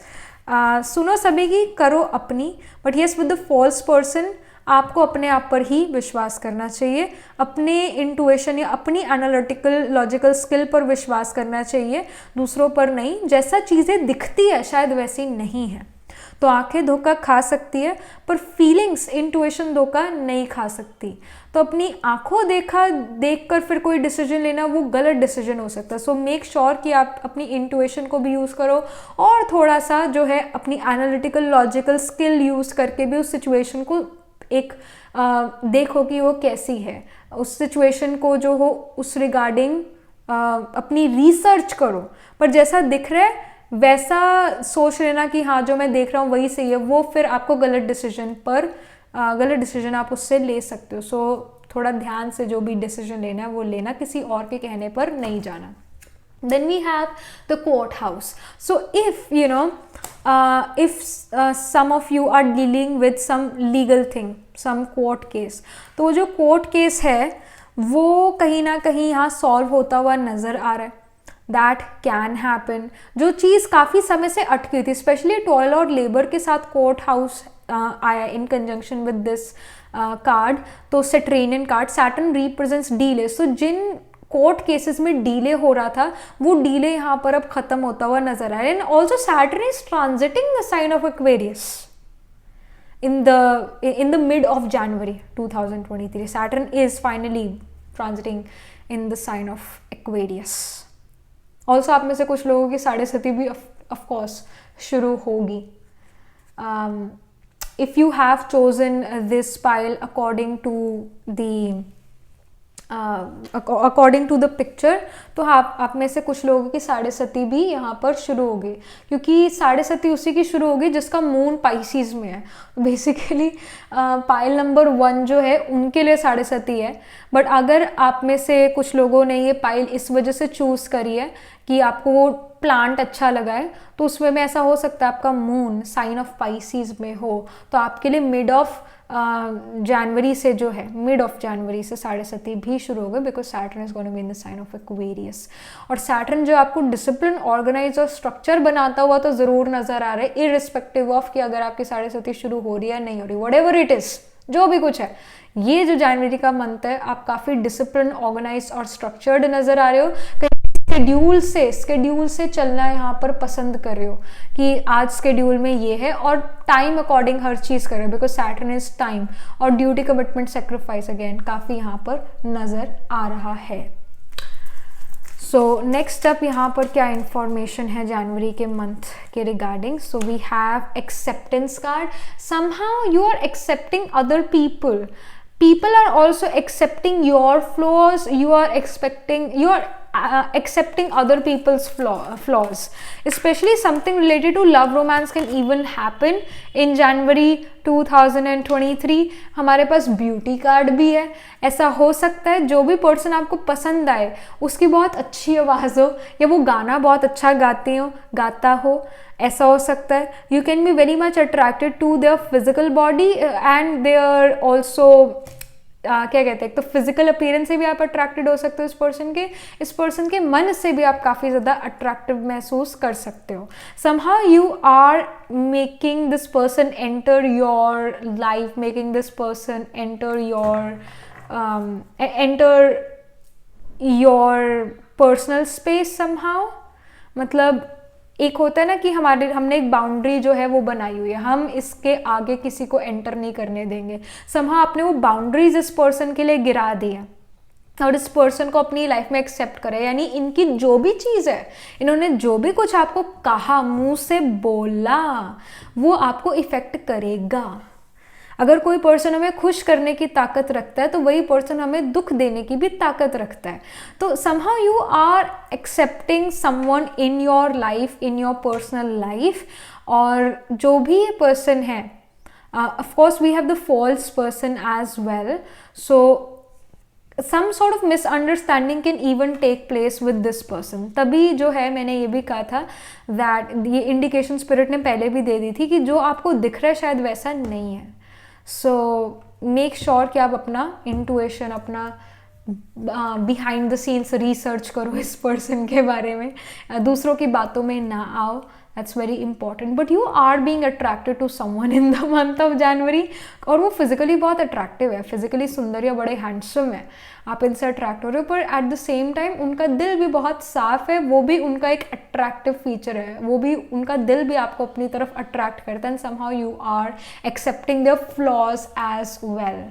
सुनो सभी की, करो अपनी, but yes with the false person आपको अपने आप पर ही विश्वास करना चाहिए, अपने इंटुइशन या अपनी एनालिटिकल लॉजिकल स्किल पर विश्वास करना चाहिए, दूसरों पर नहीं। जैसा चीज़ें दिखती है शायद वैसी नहीं है, तो आंखें धोखा खा सकती है पर फीलिंग्स, इंट्यूशन धोखा नहीं खा सकती। तो अपनी आंखों देखकर फिर कोई डिसीजन लेना वो गलत डिसीजन हो सकता है। सो मेक श्योर कि आप अपनी इंट्यूशन को भी यूज़ करो और थोड़ा सा जो है अपनी एनालिटिकल लॉजिकल स्किल यूज़ करके भी उस सिचुएशन को एक देखो कि वो कैसी है, उस सिचुएशन को जो हो उस रिगार्डिंग अपनी रिसर्च करो। पर जैसा दिख रहा है वैसा सोच लेना कि हाँ जो मैं देख रहा हूँ वही सही है, वो फिर आपको गलत डिसीजन आप उससे ले सकते हो। सो थोड़ा ध्यान से जो भी डिसीजन लेना है वो लेना, किसी और के कहने पर नहीं जाना। Then we have the courthouse. So if you know, some of you are dealing with some legal thing, some court case, तो जो court case है वो कहीं ना कहीं यहाँ सॉल्व होता हुआ नज़र आ रहा है। That can happen. जो चीज़ काफ़ी समय से अटकी थी, स्पेशली टॉयल और लेबर के साथ कोर्ट हाउस आया इन कंजंक्शन विद दिस कार्ड। तो सैटर्नियन कार्ड, सैटर्न रिप्रेजेंट्स डीले। सो जिन कोर्ट केसेस में डीले हो रहा था वो डीले यहाँ पर अब खत्म होता हुआ नजर आ रहा है। And also Saturn is transiting the sign of Aquarius in the mid of January 2023. Saturn is finally transiting in the sign of Aquarius. Also आप में से कुछ लोगों की साढ़े सती भी of course शुरू होगी। If you have chosen this pile according to the picture, तो आप में से कुछ लोगों की साढ़े सती भी यहाँ पर शुरू होगी, क्योंकि साढ़े सती उसी की शुरू होगी जिसका मून पाइसिस में है। बेसिकली पाइल नंबर 1 जो है उनके लिए साढ़े सती है। बट अगर आप में से कुछ लोगों ने ये पाइल इस वजह से चूज़ करी है कि आपको वो प्लांट अच्छा लगा है, तो उसमें में ऐसा हो सकता है आपका मून साइन ऑफ पाइसिस में हो, तो आपके लिए मिड ऑफ जनवरी से जो है, मिड ऑफ जनवरी से साढ़े सती भी शुरू हो गए, because Saturn is going to be in the sign of Aquarius. और सैटर्न जो आपको डिसिप्लिन, ऑर्गेनाइज और स्ट्रक्चर बनाता हुआ तो ज़रूर नज़र आ रहा है, इररिस्पेक्टिव ऑफ कि अगर आपकी साढ़े सती शुरू हो रही है या नहीं हो रही, व्हाटएवर इट इज़, जो भी कुछ है। ये जो जनवरी का मंथ है आप काफ़ी डिसिप्लिन, ऑर्गेनाइज और स्ट्रक्चर्ड नज़र आ रहे हो। स्केड्यूल से चलना यहाँ पर पसंद कर रहे हो कि आज स्केड्यूल में ये है, और टाइम अकॉर्डिंग हर चीज़ कर रहे हो, बिकॉज सैटर्न इज टाइम। और ड्यूटी, कमिटमेंट, सेक्रीफाइस अगेन काफ़ी यहाँ पर नज़र आ रहा है। सो नेक्स्ट अप यहाँ पर क्या इंफॉर्मेशन है जनवरी के मंथ के regarding. So we have acceptance card. Somehow you are accepting other people are also accepting your flaws. You are accepting other people's flaws. Especially something related to love romance can even happen in January 2023. हमारे पास beauty card भी है। ऐसा हो सकता है जो भी person आपको पसंद आए उसकी बहुत अच्छी आवाज़ हो, या वो गाना बहुत अच्छा गाता हो, ऐसा हो सकता है। You can be very much attracted to their physical body and their also क्या कहते हैं, तो फिजिकल अपीयरेंस से भी आप अट्रैक्टेड हो सकते हो इस पर्सन के मन से भी आप काफ़ी ज़्यादा अट्रैक्टिव महसूस कर सकते हो। Somehow you are making this person enter your life, making this person enter your personal space somehow. मतलब एक होता है ना कि हमने एक बाउंड्री जो है वो बनाई हुई है, हम इसके आगे किसी को एंटर नहीं करने देंगे। समहाउ आपने वो बाउंड्रीज इस पर्सन के लिए गिरा दी है और इस पर्सन को अपनी लाइफ में एक्सेप्ट करे। यानी इनकी जो भी चीज़ है, इन्होंने जो भी कुछ आपको कहा, मुंह से बोला, वो आपको इफेक्ट करेगा। अगर कोई पर्सन हमें खुश करने की ताकत रखता है तो वही पर्सन हमें दुख देने की भी ताकत रखता है। तो somehow you are accepting someone in your life, in your personal life. और जो भी ये पर्सन है, of course we have the false person as well, so some sort of misunderstanding can even take place with this person। तभी जो है मैंने ये भी कहा था that ये इंडिकेशन स्पिरिट ने पहले भी दे दी थी कि जो आपको दिख रहा है शायद वैसा नहीं है। सो मेक श्योर कि आप अपना इंटुएशन, अपना बिहाइंड द सीन्स रिसर्च करो इस पर्सन के बारे में, दूसरों की बातों में ना आओ, that's very important, but you are being attracted to someone in the month of January, और वो फिजिकली बहुत अट्रैक्टिव है, फिजिकली सुंदर या बड़े हैंडसम है, आप इनसे अट्रैक्ट हो रहे हो, पर एट द सेम टाइम उनका दिल भी बहुत साफ है, वो भी उनका एक अट्रैक्टिव फीचर है, वो भी उनका दिल भी आपको अपनी तरफ अट्रैक्ट करता है, and somehow you are accepting their flaws as well,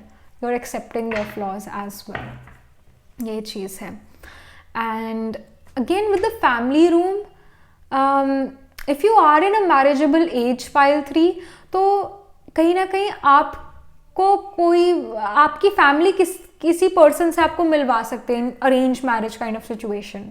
you are accepting their flaws as well, ये चीज़ है. And again with the family room, if you are in a marriageable age pile 3, तो कहीं ना कहीं आपको कोई आपकी फैमिली किसी पर्सन से आपको मिलवा सकते हैं, arrange marriage kind of situation.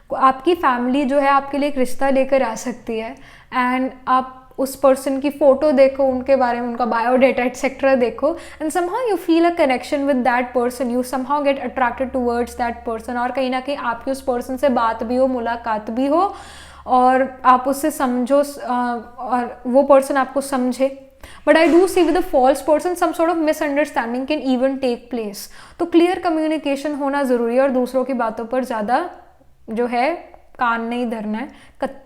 आपकी फैमिली जो है आपके लिए एक रिश्ता लेकर आ सकती है, एंड आप उस पर्सन की फ़ोटो देखो, उनके बारे में उनका बायोडाटा एक्सेट्रा देखो, and somehow you feel a connection with that person, you somehow get attracted towards that person, और कहीं ना कहीं आपकी उस पर्सन से बात भी हो, मुलाकात भी हो, और आप उससे समझो और वो पर्सन आपको समझे. But I do see with the false person some sort of misunderstanding can even take place. तो क्लियर कम्युनिकेशन होना ज़रूरी है, और दूसरों की बातों पर ज़्यादा जो है कान नहीं धरना है,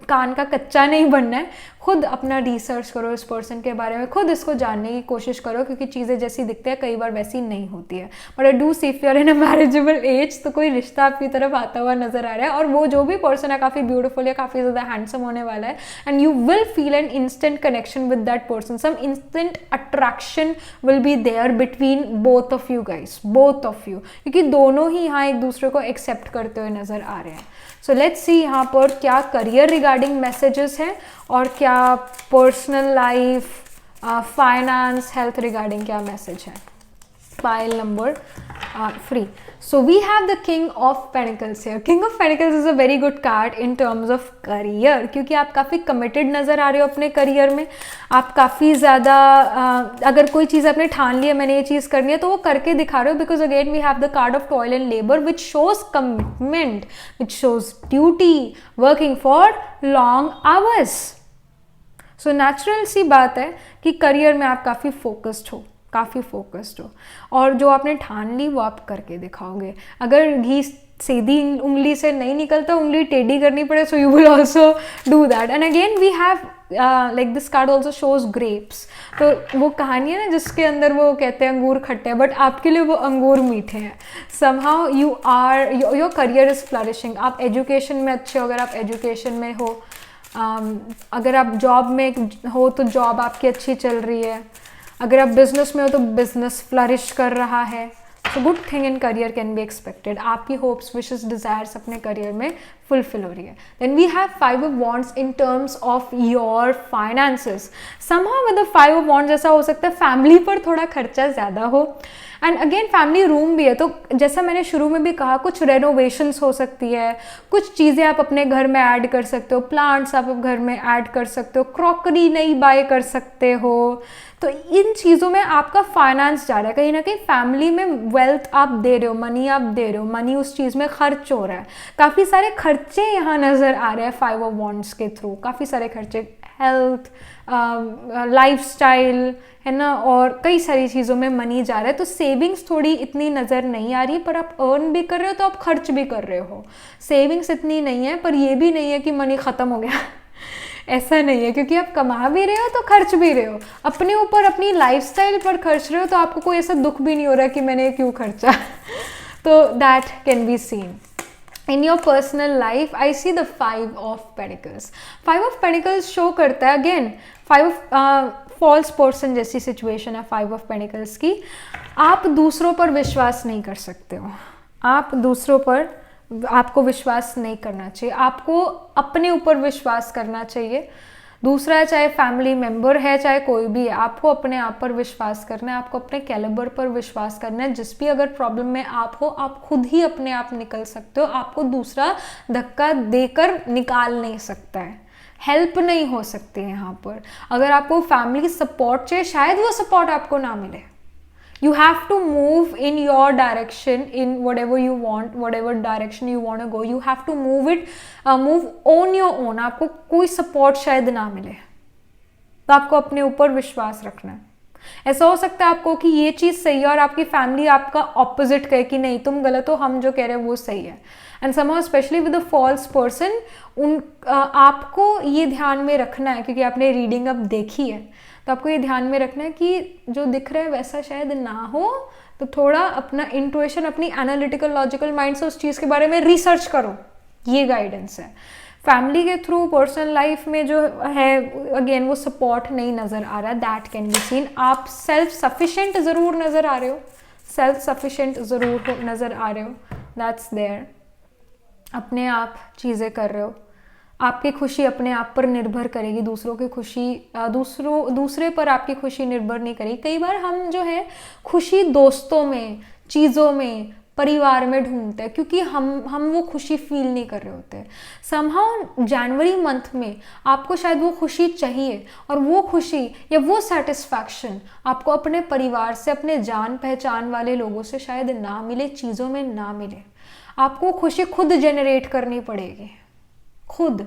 कान का कच्चा नहीं बनना है. खुद अपना रिसर्च करो इस पर्सन के बारे में, खुद इसको जानने की कोशिश करो, क्योंकि चीज़ें जैसी दिखती है कई बार वैसी नहीं होती है. But I do see if you are in a marriageable age, तो कोई रिश्ता आपकी तरफ आता हुआ नजर आ रहा है, और वो जो भी पर्सन है काफ़ी ब्यूटीफुल या काफ़ी ज़्यादा हैंडसम होने वाला है, and you will feel an instant connection with that person, some instant attraction will be there between both of you guys, both of you, क्योंकि दोनों ही यहाँ एक दूसरे को एक्सेप्ट करते हुए नजर आ रहे हैं. सो लेट्स सी यहाँ पर क्या करियर रिगार्डिंग मैसेजेस हैं, और क्या personal life, finance, health regarding क्या मैसेज है. Pile number 3. So we have the King of Pentacles here. King of Pentacles is a very good card in terms of career, क्योंकि आप काफ़ी committed नज़र आ रहे हो अपने करियर में. आप काफ़ी ज़्यादा अगर कोई चीज़ आपने ठान ली है मैंने ये चीज़ करनी है, तो वो करके दिखा रहे हो, because again we have the card of toil and labour which shows commitment, which shows duty, working for long hours. So natural सी बात है कि करियर में आप काफ़ी फोकस्ड हो, काफ़ी फोकस्ड हो, और जो आपने ठान ली वो आप करके दिखाओगे. अगर घी सीधी उंगली से नहीं निकलता, उंगली टेढ़ी करनी पड़े, so you will also do that. And again we have like this card also shows grapes. तो वो कहानी है ना जिसके अंदर वो कहते हैं अंगूर खट्टे हैं, बट आपके लिए वो अंगूर मीठे हैं. Somehow you are, your career is flourishing. आप एजुकेशन में अच्छे हो, अगर आप एजुकेशन में हो, अगर आप जॉब में हो तो जॉब आपकी अच्छी चल रही है, अगर आप बिजनेस में हो तो बिजनेस फ्लरिश कर रहा है. So good thing in career can be expected. आपकी होप्स, विशेस, डिजायर्स अपने करियर में फुलफिल हो रही है. Then we have 5 of wands in terms of your finances. Somehow with the 5 of wands ऐसा हो सकता है फैमिली पर थोड़ा खर्चा ज़्यादा हो, एंड अगेन फैमिली रूम भी है, तो जैसा मैंने शुरू में भी कहा, कुछ रेनोवेशंस हो सकती है, कुछ चीज़ें आप अपने घर में ऐड कर सकते हो, प्लांट्स आप घर में ऐड कर सकते हो, क्रॉकरी नई बाय कर सकते हो. तो इन चीज़ों में आपका फाइनेंस जा रहा है, कहीं ना कहीं फैमिली में वेल्थ आप दे रहे हो, मनी आप दे रहे हो, मनी उस चीज़ में खर्च हो रहा है. काफ़ी सारे खर्चे यहाँ नज़र आ रहे हैं 5 ऑफ वॉन्ड्स के थ्रू, काफ़ी सारे खर्चे, हेल्थ, लाइफस्टाइल है ना, और कई सारी चीज़ों में मनी जा रहा है. तो सेविंग्स थोड़ी इतनी नज़र नहीं आ रही, पर आप अर्न भी कर रहे हो तो आप खर्च भी कर रहे हो. सेविंग्स इतनी नहीं है, पर ये भी नहीं है कि मनी ख़त्म हो गया ऐसा नहीं है, क्योंकि आप कमा भी रहे हो तो खर्च भी रहे हो, अपने ऊपर, अपनी लाइफस्टाइल पर खर्च रहे हो, तो आपको कोई ऐसा दुख भी नहीं हो रहा कि मैंने क्यों खर्चा. तो that can be scene. In your personal life, I see the 5 of Pentacles. 5 of Pentacles show करता है अगेन 5 of फॉल्स पर्सन जैसी सिचुएशन है 5 ऑफ पेनिकल्स की. आप दूसरों पर विश्वास नहीं कर सकते हो, आप दूसरों पर, आपको विश्वास नहीं करना चाहिए, आपको अपने ऊपर विश्वास करना चाहिए. दूसरा चाहे फैमिली मेम्बर है, चाहे कोई भी है, आपको अपने आप पर विश्वास करना है, आपको अपने कैलिबर पर विश्वास करना है. जिस भी अगर प्रॉब्लम में आप हो, आप खुद ही अपने आप निकल सकते हो, आपको दूसरा धक्का देकर निकाल नहीं सकता है, हेल्प नहीं हो सकती है यहाँ पर. अगर आपको फैमिली सपोर्ट चाहिए, शायद वो सपोर्ट आपको ना मिले. You have to move in your direction, in whatever you want, whatever direction you want to go. You have to move it, move on your own. आपको कोई सपोर्ट शायद ना मिले, तो आपको अपने ऊपर विश्वास रखना है. ऐसा हो सकता है आपको कि ये चीज़ सही है और आपकी फैमिली आपका ऑपोजिट कहे कि नहीं तुम गलत हो, हम जो कह रहे हैं वो सही है। And somehow specially with a false person, आपको ये ध्यान में रखना है, क्योंकि आपने रीडिंग अब देखी है तो आपको ये ध्यान में रखना है कि जो दिख रहा है वैसा शायद ना हो, तो थोड़ा अपना इंट्यूशन, अपनी एनालिटिकल लॉजिकल माइंड से उस चीज़ के बारे में रिसर्च करो। ये गाइडेंस है। फैमिली के थ्रू पर्सनल लाइफ में जो है अगेन वो सपोर्ट नहीं नज़र आ रहा, दैट कैन बी सीन। आप सेल्फ सफिशिएंट ज़रूर नज़र आ रहे हो, सेल्फ सफिशिएंट ज़रूर नज़र आ रहे हो, दैट्स देयर। अपने आप चीज़ें कर रहे हो, आपकी खुशी अपने आप पर निर्भर करेगी, दूसरों की खुशी दूसरे पर आपकी खुशी निर्भर नहीं करेगी। कई बार हम जो है खुशी दोस्तों में, चीज़ों में, परिवार में ढूंढते हैं, क्योंकि हम वो खुशी फील नहीं कर रहे होते। समहाउ जनवरी मंथ में आपको शायद वो खुशी चाहिए, और वो खुशी या वो सेटिस्फैक्शन आपको अपने परिवार से, अपने जान पहचान वाले लोगों से शायद ना मिले, चीज़ों में ना मिले। आपको खुशी खुद जनरेट करनी पड़ेगी, खुद।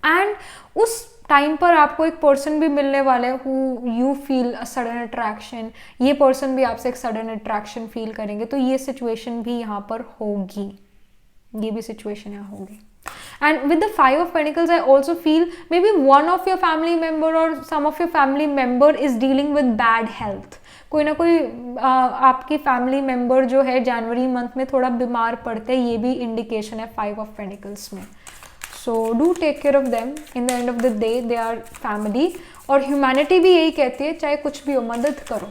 एंड उस टाइम पर आपको एक पर्सन भी मिलने वाला है who you feel a sudden attraction, ये पर्सन भी आपसे एक सडन अट्रैक्शन फील करेंगे, तो ये सिचुएशन भी यहाँ पर होगी, ये भी सिचुएशन यहाँ होगी। And with the 5 of Pentacles I also feel may be one of your family member और some of your family member is dealing with bad health. कोई ना कोई आपकी फैमिली मेम्बर जो है जनवरी मंथ में थोड़ा बीमार पड़ते हैं, ये भी इंडिकेशन है 5 of Pentacles में। So do take care of them, in the end of the day they are family. और ह्यूमैनिटी भी यही कहती है, चाहे कुछ भी हो मदद करो,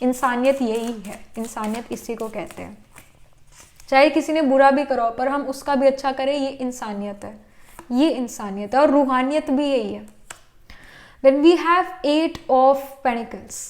इंसानियत यही है, इंसानियत इसी को कहते हैं। चाहे किसी ने बुरा भी करो पर हम उसका भी अच्छा करें, ये इंसानियत है, ये इंसानियत है, और रूहानियत भी यही है। Then we have 8 of Pentacles।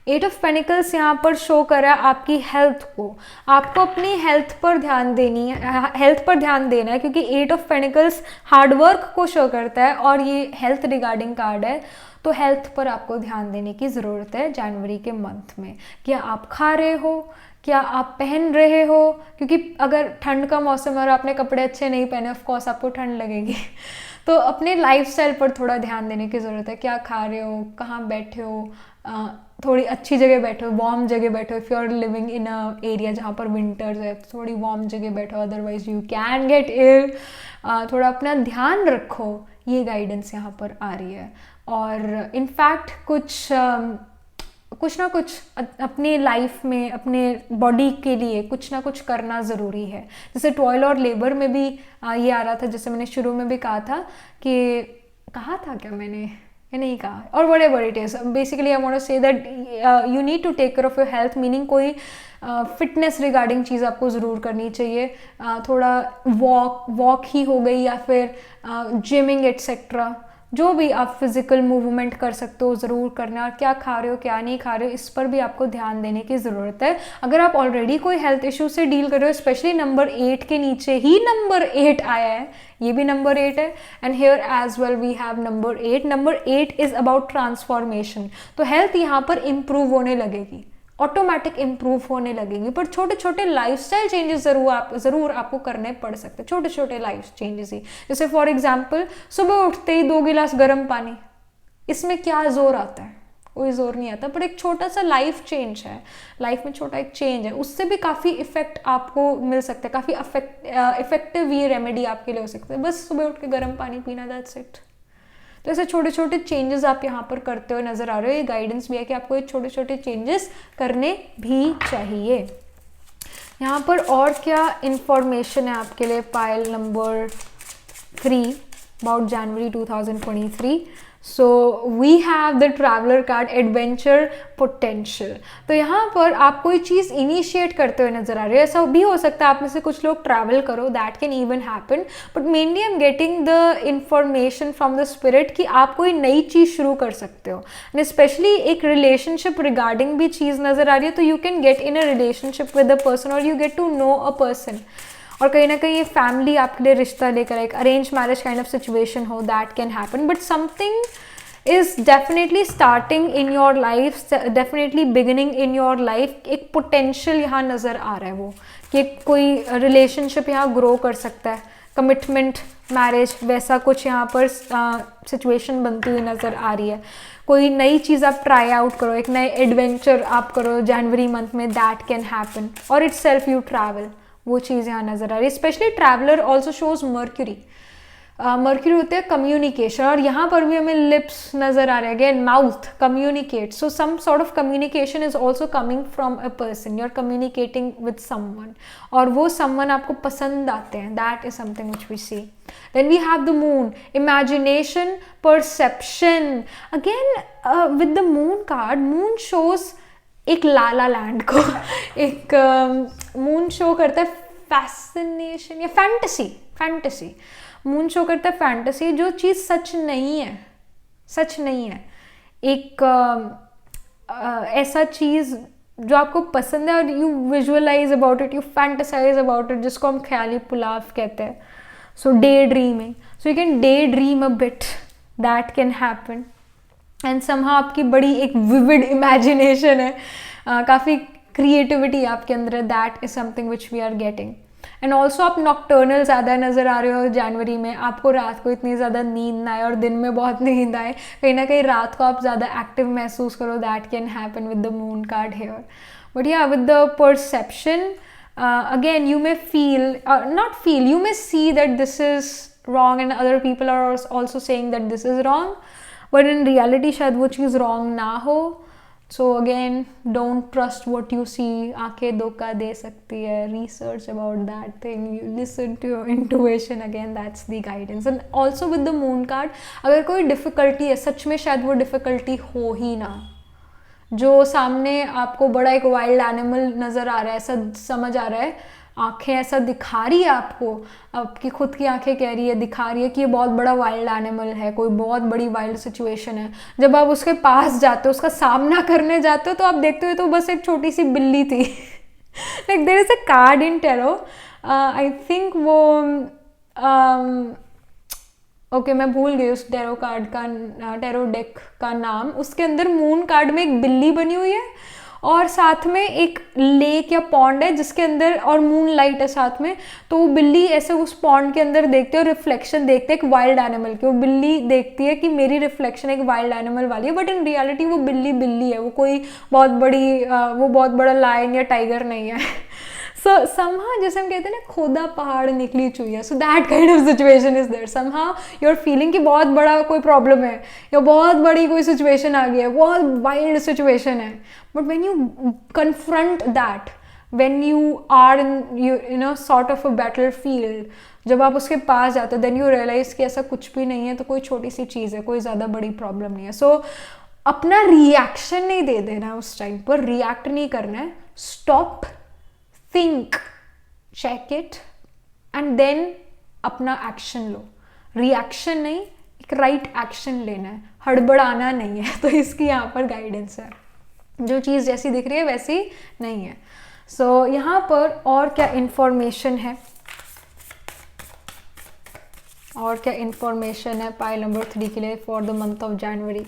8 of Pentacles यहाँ पर शो करा आपकी हेल्थ को, आपको अपनी हेल्थ पर ध्यान देनी है, हेल्थ पर ध्यान देना है, क्योंकि 8 of Pentacles हार्डवर्क को शो करता है और ये हेल्थ रिगार्डिंग कार्ड है। तो हेल्थ पर आपको ध्यान देने की ज़रूरत है जनवरी के मंथ में। क्या आप खा रहे हो, क्या आप पहन रहे हो, क्योंकि अगर ठंड का मौसम है और आपने कपड़े अच्छे नहीं पहने, ऑफ कोर्स आपको ठंड लगेगी। तो अपने लाइफस्टाइल पर थोड़ा ध्यान देने की ज़रूरत है। क्या खा रहे हो, कहाँ बैठे हो, थोड़ी अच्छी जगह बैठो, वार्म जगह बैठो। If you are living in a area जहाँ पर विंटर्स है, थोड़ी वार्म जगह बैठो, otherwise you can get ill. थोड़ा अपना ध्यान रखो, ये गाइडेंस यहाँ पर आ रही है। और इनफैक्ट कुछ ना कुछ अपनी लाइफ में, अपने बॉडी के लिए कुछ ना कुछ करना ज़रूरी है। जैसे टॉयल और लेबर में भी ये आ रहा था, जैसे मैंने शुरू में भी कहा था कि कहा था क्या मैंने, ये नहीं कहा, और whatever it is, basically I want to say that you need to take care of your health, meaning कोई फिटनेस रिगार्डिंग चीज़ आपको ज़रूर करनी चाहिए। थोड़ा वॉक ही हो गई, या फिर जिमिंग एट्सेट्रा, जो भी आप फिजिकल मूवमेंट कर सकते हो ज़रूर करना। और क्या खा रहे हो, क्या नहीं खा रहे हो, इस पर भी आपको ध्यान देने की ज़रूरत है। अगर आप ऑलरेडी कोई हेल्थ इशू से डील कर रहे हो, स्पेशली नंबर 8 के नीचे ही नंबर 8 आया है, ये भी नंबर 8 है, and here as well we have number 8। Number 8 is about transformation. तो हेल्थ यहाँ पर इम्प्रूव होने लगेगी, ऑटोमेटिक इम्प्रूव होने लगेगी, पर छोटे छोटे लाइफस्टाइल चेंजेस ज़रूर आपको करने पड़ सकते हैं, छोटे छोटे लाइफ चेंजेस ही। जैसे फॉर एग्जांपल सुबह उठते ही 2 गिलास गर्म पानी, इसमें क्या जोर आता है, कोई जोर नहीं आता, पर एक छोटा सा लाइफ चेंज है, लाइफ में छोटा एक चेंज है, उससे भी काफ़ी इफेक्ट आपको मिल सकता है, काफ़ी इफेक्टिव ये रेमेडी आपके लिए हो सकता है। बस सुबह उठ के गर्म पानी पीना, दैट्स इट। तो ऐसे छोटे छोटे चेंजेस आप यहाँ पर करते हुए नजर आ रहे हो। ये गाइडेंस भी है कि आपको ये छोटे छोटे चेंजेस करने भी चाहिए। यहाँ पर और क्या इंफॉर्मेशन है आपके लिए, pile number 3 about January 2023। So we have the traveller card, adventure potential. तो यहाँ पर आप कोई चीज़ इनिशिएट करते हुए नजर आ रहे हो। ऐसा भी हो सकता है आप में से कुछ लोग ट्रैवल करो, that can even happen, but mainly I am getting the information from the spirit कि आप कोई नई चीज़ शुरू कर सकते हो। एंड स्पेशली एक रिलेशनशिप रिगार्डिंग भी चीज़ नजर आ रही है, तो you can get in a relationship with a person, और you get to know a person. और कहीं ना कहीं ये फैमिली आपके लिए रिश्ता लेकर, एक arrange marriage kind of situation हो, that can happen, but something is definitely starting in your life, definitely beginning in your life. एक पोटेंशियल यहाँ नज़र आ रहा है वो, कि कोई रिलेशनशिप यहाँ ग्रो कर सकता है, कमिटमेंट, मैरिज, वैसा कुछ यहाँ पर सिचुएशन बनती हुई नज़र आ रही है। कोई नई चीज़ आप ट्राई आउट करो, एक नए एडवेंचर आप करो जनवरी मंथ में, दैट कैन हैपन, और इट्स सेल्फ यू ट्रैवल, वो चीज़ यहाँ नज़र आ रही है। Specially traveller also shows mercury. Mercury होते हैं कम्युनिकेशन, और यहाँ पर भी हमें लिप्स नज़र आ रहे हैं, again mouth, communicate, so some sort of communication is also coming from a person, you are communicating with someone, और वो समवन आपको पसंद आते हैं, that is something which we see. Then we have the moon, imagination, perception. Again, with the moon card, moon shows एक लाला land को एक moon show करता है फैसिनेशन या फैंटेसी। मून शो करता है फैंटेसी, जो चीज़ सच नहीं है, एक ऐसा चीज़ जो आपको पसंद है और you visualise about it, you fantasise about it, जिसको हम ख्याली पुलाव कहते हैं। So daydreaming, so you can daydream a bit, that can happen, and somehow आपकी बड़ी एक vivid imagination है, काफ़ी creativity आपके अंदर है, that is something which we are getting. And also आप nocturnal ज़्यादा नज़र आ रहे हो जनवरी में, आपको रात को इतनी ज़्यादा नींद ना आए और दिन में बहुत नींद आए, कहीं ना कहीं रात को आप ज़्यादा एक्टिव महसूस करो, that can happen with the moon card here. But yeah, with the perception, again you may you may see that this is wrong and other people are also saying that this is wrong, but in reality शायद वो चीज़ wrong ना हो. So again, don't trust what you see, आंखें धोखा दे सकती है, research about that thing, you listen to your intuition, again that's the guidance. And also with the moon card, अगर कोई difficulty है, सच में शायद वो difficulty हो ही ना, जो सामने आपको बड़ा एक वाइल्ड एनिमल नज़र आ रहा है, ऐसा समझ आ रहा है, आंखें ऐसा दिखा रही है आपको, आपकी खुद की आंखें कह रही है, दिखा रही है कि ये बहुत बड़ा वाइल्ड एनिमल है, कोई बहुत बड़ी वाइल्ड सिचुएशन है। जब आप उसके पास जाते हो, उसका सामना करने जाते हो, तो आप देखते हो तो बस एक छोटी सी बिल्ली थी। Like there is a card in tarot, I think वो ओके मैं भूल गई उस टैरो कार्ड का, टैरो डेक का नाम। उसके अंदर मून कार्ड में एक बिल्ली बनी हुई है और साथ में एक लेक या पॉन्ड है जिसके अंदर, और मून लाइट है साथ में, तो वो बिल्ली ऐसे उस पॉन्ड के अंदर देखते हैं और रिफ्लेक्शन देखते हैं एक वाइल्ड एनिमल की। वो बिल्ली देखती है कि मेरी रिफ्लेक्शन एक वाइल्ड एनिमल वाली है, बट इन रियलिटी वो बिल्ली है, वो कोई बहुत बड़ी वो बहुत बड़ा लायन या टाइगर नहीं है। So somehow जैसे हम कहते हैं ना, खोदा पहाड़ निकली Chuiya, so that kind of situation is there. Somehow you're feeling कि बहुत बड़ा कोई प्रॉब्लम है या बहुत बड़ी कोई सिचुएशन आ गई है, बहुत वाइल्ड सिचुएशन है, but when you confront that, when you are in you know sort of a battlefield, जब आप उसके पास जाते हो, then you realize कि ऐसा कुछ भी नहीं है, तो कोई छोटी सी चीज़ है, कोई ज़्यादा बड़ी प्रॉब्लम नहीं है। So अपना रिएक्शन नहीं दे देना उस टाइम पर, रिएक्ट नहीं करना है, stop, think, check it and then अपना एक्शन लो। रिएक्शन नहीं, एक राइट एक्शन लेना है, हड़बड़ाना नहीं है। तो इसकी यहाँ पर गाइडेंस है, जो चीज़ जैसी दिख रही है वैसी नहीं है। सो यहाँ पर और क्या इंफॉर्मेशन है, पाइल नंबर 3 के लिए for the month of January.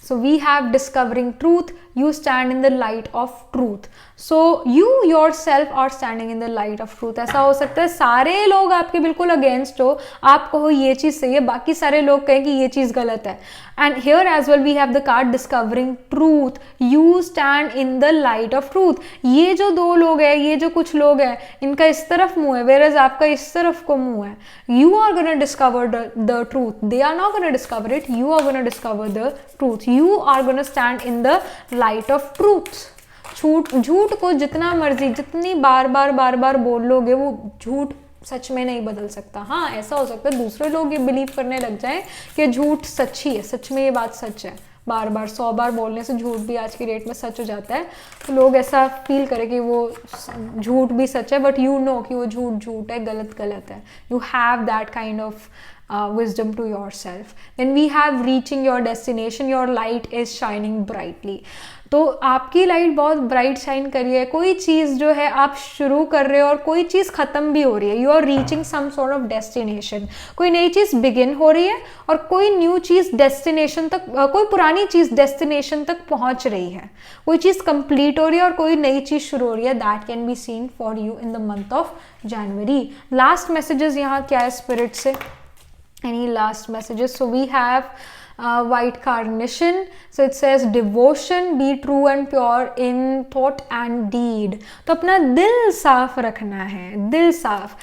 So we have discovering truth, you stand in the light of truth. So you yourself are standing in the light of truth. ऐसा हो सकता है सारे लोग आपके बिल्कुल अगेंस्ट हो, आप कहो ये चीज़ सही है, बाकी सारे लोग कहें कि ये चीज़ गलत है। And here as well we have the card discovering truth, you stand in the light of truth. ये जो दो लोग हैं, ये जो कुछ लोग हैं, इनका इस तरफ मुंह है, whereas आपका इस तरफ को मुंह है। You are gonna discover the truth. They are not gonna discover it. You are gonna discover the truth. You are gonna stand in the light of truth. झूठ को जितना मर्जी, जितनी बार बार बोल लोगे, वो झूठ सच में नहीं बदल सकता। हाँ, ऐसा हो सकता है दूसरे लोग ये बिलीव करने लग जाएं कि झूठ सच ही है, सच में ये बात सच है, बार 100 बार बोलने से झूठ भी आज की डेट में सच हो जाता है। तो लोग ऐसा फील करें कि वो झूठ भी सच है, बट यू नो कि वो झूठ है, गलत है। You have that kind of wisdom to yourself. Then we have reaching your destination, your light is shining brightly. तो आपकी लाइट बहुत ब्राइट शाइन कर रही है. कोई चीज़ जो है आप शुरू कर रहे हो और कोई चीज़ ख़त्म भी हो रही है. You are reaching some sort of destination. कोई नई चीज़ बिगिन हो रही है और कोई न्यू चीज़ डेस्टिनेशन तक, कोई पुरानी चीज़ डेस्टिनेशन तक पहुंच रही है. कोई चीज़ कंप्लीट हो रही है और कोई नई चीज़ शुरू हो रही है. That can be seen for you in the month of January. Last messages यहाँ क्या है स्पिरिट से? Any last messages? So we have white carnation. So it says devotion, be true and pure in thought and deed. तो अपना दिल साफ रखना है, दिल साफ.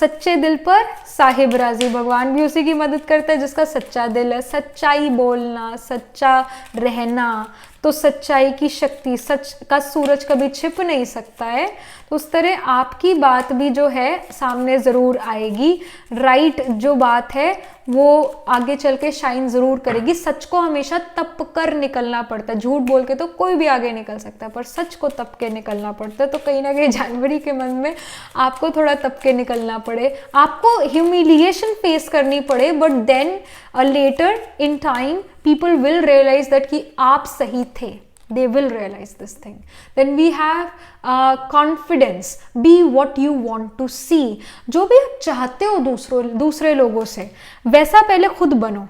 सच्चे दिल पर साहिब राजी. भगवान भी उसी की मदद करता है जिसका सच्चा दिल है. सच्चाई बोलना, सच्चा रहना. तो सच्चाई की शक्ति, सच का सूरज कभी छिप नहीं सकता है. तो उस तरह आपकी बात भी जो है सामने ज़रूर आएगी. राइट जो बात है वो आगे चल के शाइन ज़रूर करेगी. सच को हमेशा तप कर निकलना पड़ता है. झूठ बोल के तो कोई भी आगे निकल सकता है, पर सच को तप के निकलना पड़ता है. तो कहीं ना कहीं जनवरी के मंथ में आपको थोड़ा तप के निकलना पड़े, आपको ह्यूमिलिएशन फेस करनी पड़े, but then later in time people will realize that कि आप सही थे. They will realize this thing. Then we have confidence. Be what you want to see. जो भी आप चाहते हो दूसरे लोगों से, वैसा पहले खुद बनो.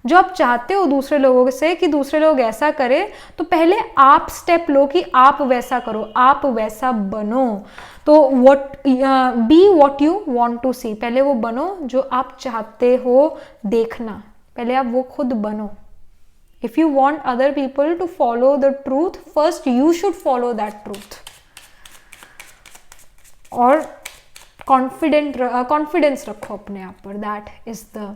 जो आप चाहते हो दूसरे लोगों से कि दूसरे लोग ऐसा करें, तो पहले आप स्टेप लो कि आप वैसा करो, आप वैसा बनो. तो be what you want to see. पहले वो बनो जो आप चाहते हो देखना. पहले आप वो खुद बनो. If you want other people to follow the truth, first you should follow that truth. और confidence रखो अपने आप पर. That is the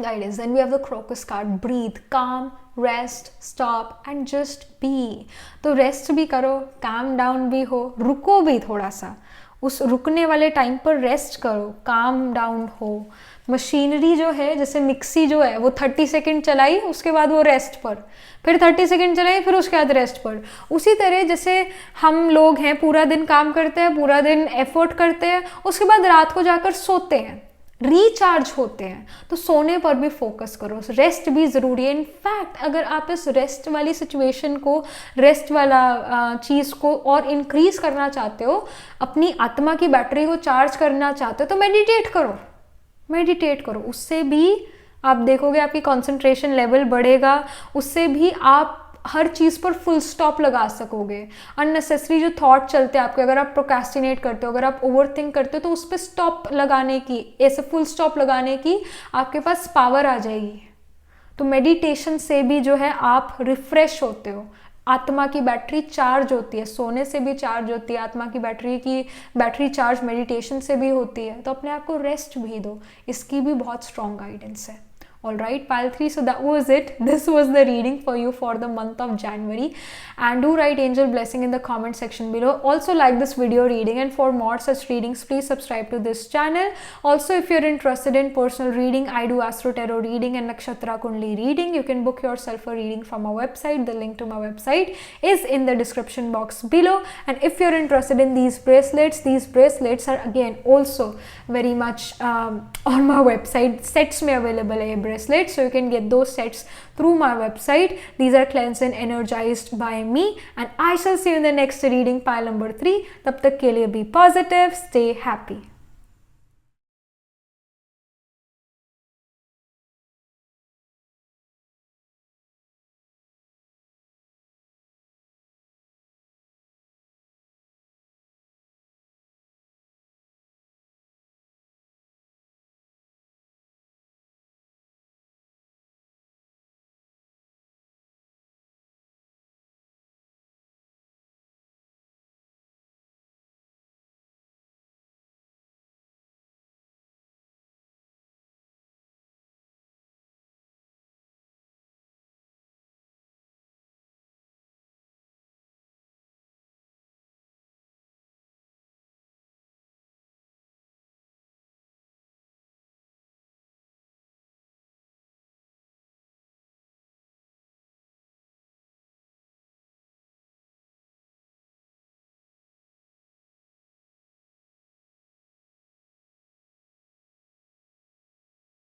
guidance. Then we have the crocus card. Breathe, calm, rest, stop and just be. तो rest भी करो, calm down भी हो, रुको भी थोड़ा सा. उस रुकने वाले टाइम पर रेस्ट करो, काम डाउन हो. मशीनरी जो है, जैसे मिक्सी जो है, वो 30 सेकेंड चलाई, उसके बाद वो रेस्ट पर, फिर 30 सेकेंड चलाई, फिर उसके बाद रेस्ट पर. उसी तरह जैसे हम लोग हैं, पूरा दिन काम करते हैं, पूरा दिन एफर्ट करते हैं, उसके बाद रात को जाकर सोते हैं, रिचार्ज होते हैं. तो सोने पर भी फोकस करो. रेस्ट भी ज़रूरी है. इनफैक्ट अगर आप इस रेस्ट वाली सिचुएशन को, रेस्ट वाला चीज़ को और इंक्रीज करना चाहते हो, अपनी आत्मा की बैटरी को चार्ज करना चाहते हो, तो मेडिटेट करो. मेडिटेट करो. उससे भी आप देखोगे आपकी कंसंट्रेशन लेवल बढ़ेगा. उससे भी आप हर चीज़ पर फुल स्टॉप लगा सकोगे. अननेसेसरी जो थॉट चलते हैं आपके, अगर आप प्रोक्रेस्टिनेट करते हो, अगर आप ओवरथिंक करते हो, तो उस पर स्टॉप लगाने की, ऐसे फुल स्टॉप लगाने की आपके पास पावर आ जाएगी. तो मेडिटेशन से भी जो है आप रिफ्रेश होते हो. आत्मा की बैटरी चार्ज होती है. सोने से भी चार्ज होती है. आत्मा की बैटरी चार्ज मेडिटेशन से भी होती है. तो अपने आप को रेस्ट भी दो. इसकी भी बहुत स्ट्रॉन्ग गाइडेंस है. Alright, pile 3. So that was it. This was the reading for you for the month of January. And do write angel blessing in the comment section below. Also like this video reading, and for more such readings, please subscribe to this channel. Also, if you're interested in personal reading, I do Astro Tarot reading and Nakshatra Kundli reading. You can book yourself a reading from our website. The link to my website is in the description box below. And if you're interested in these bracelets are again also very much on my website. Sets में available है bracelets, so you can get those sets through my website. These are cleansed and energized by me, and I shall see you in the next reading, pile number 3. तब तक के लिए be positive, stay happy.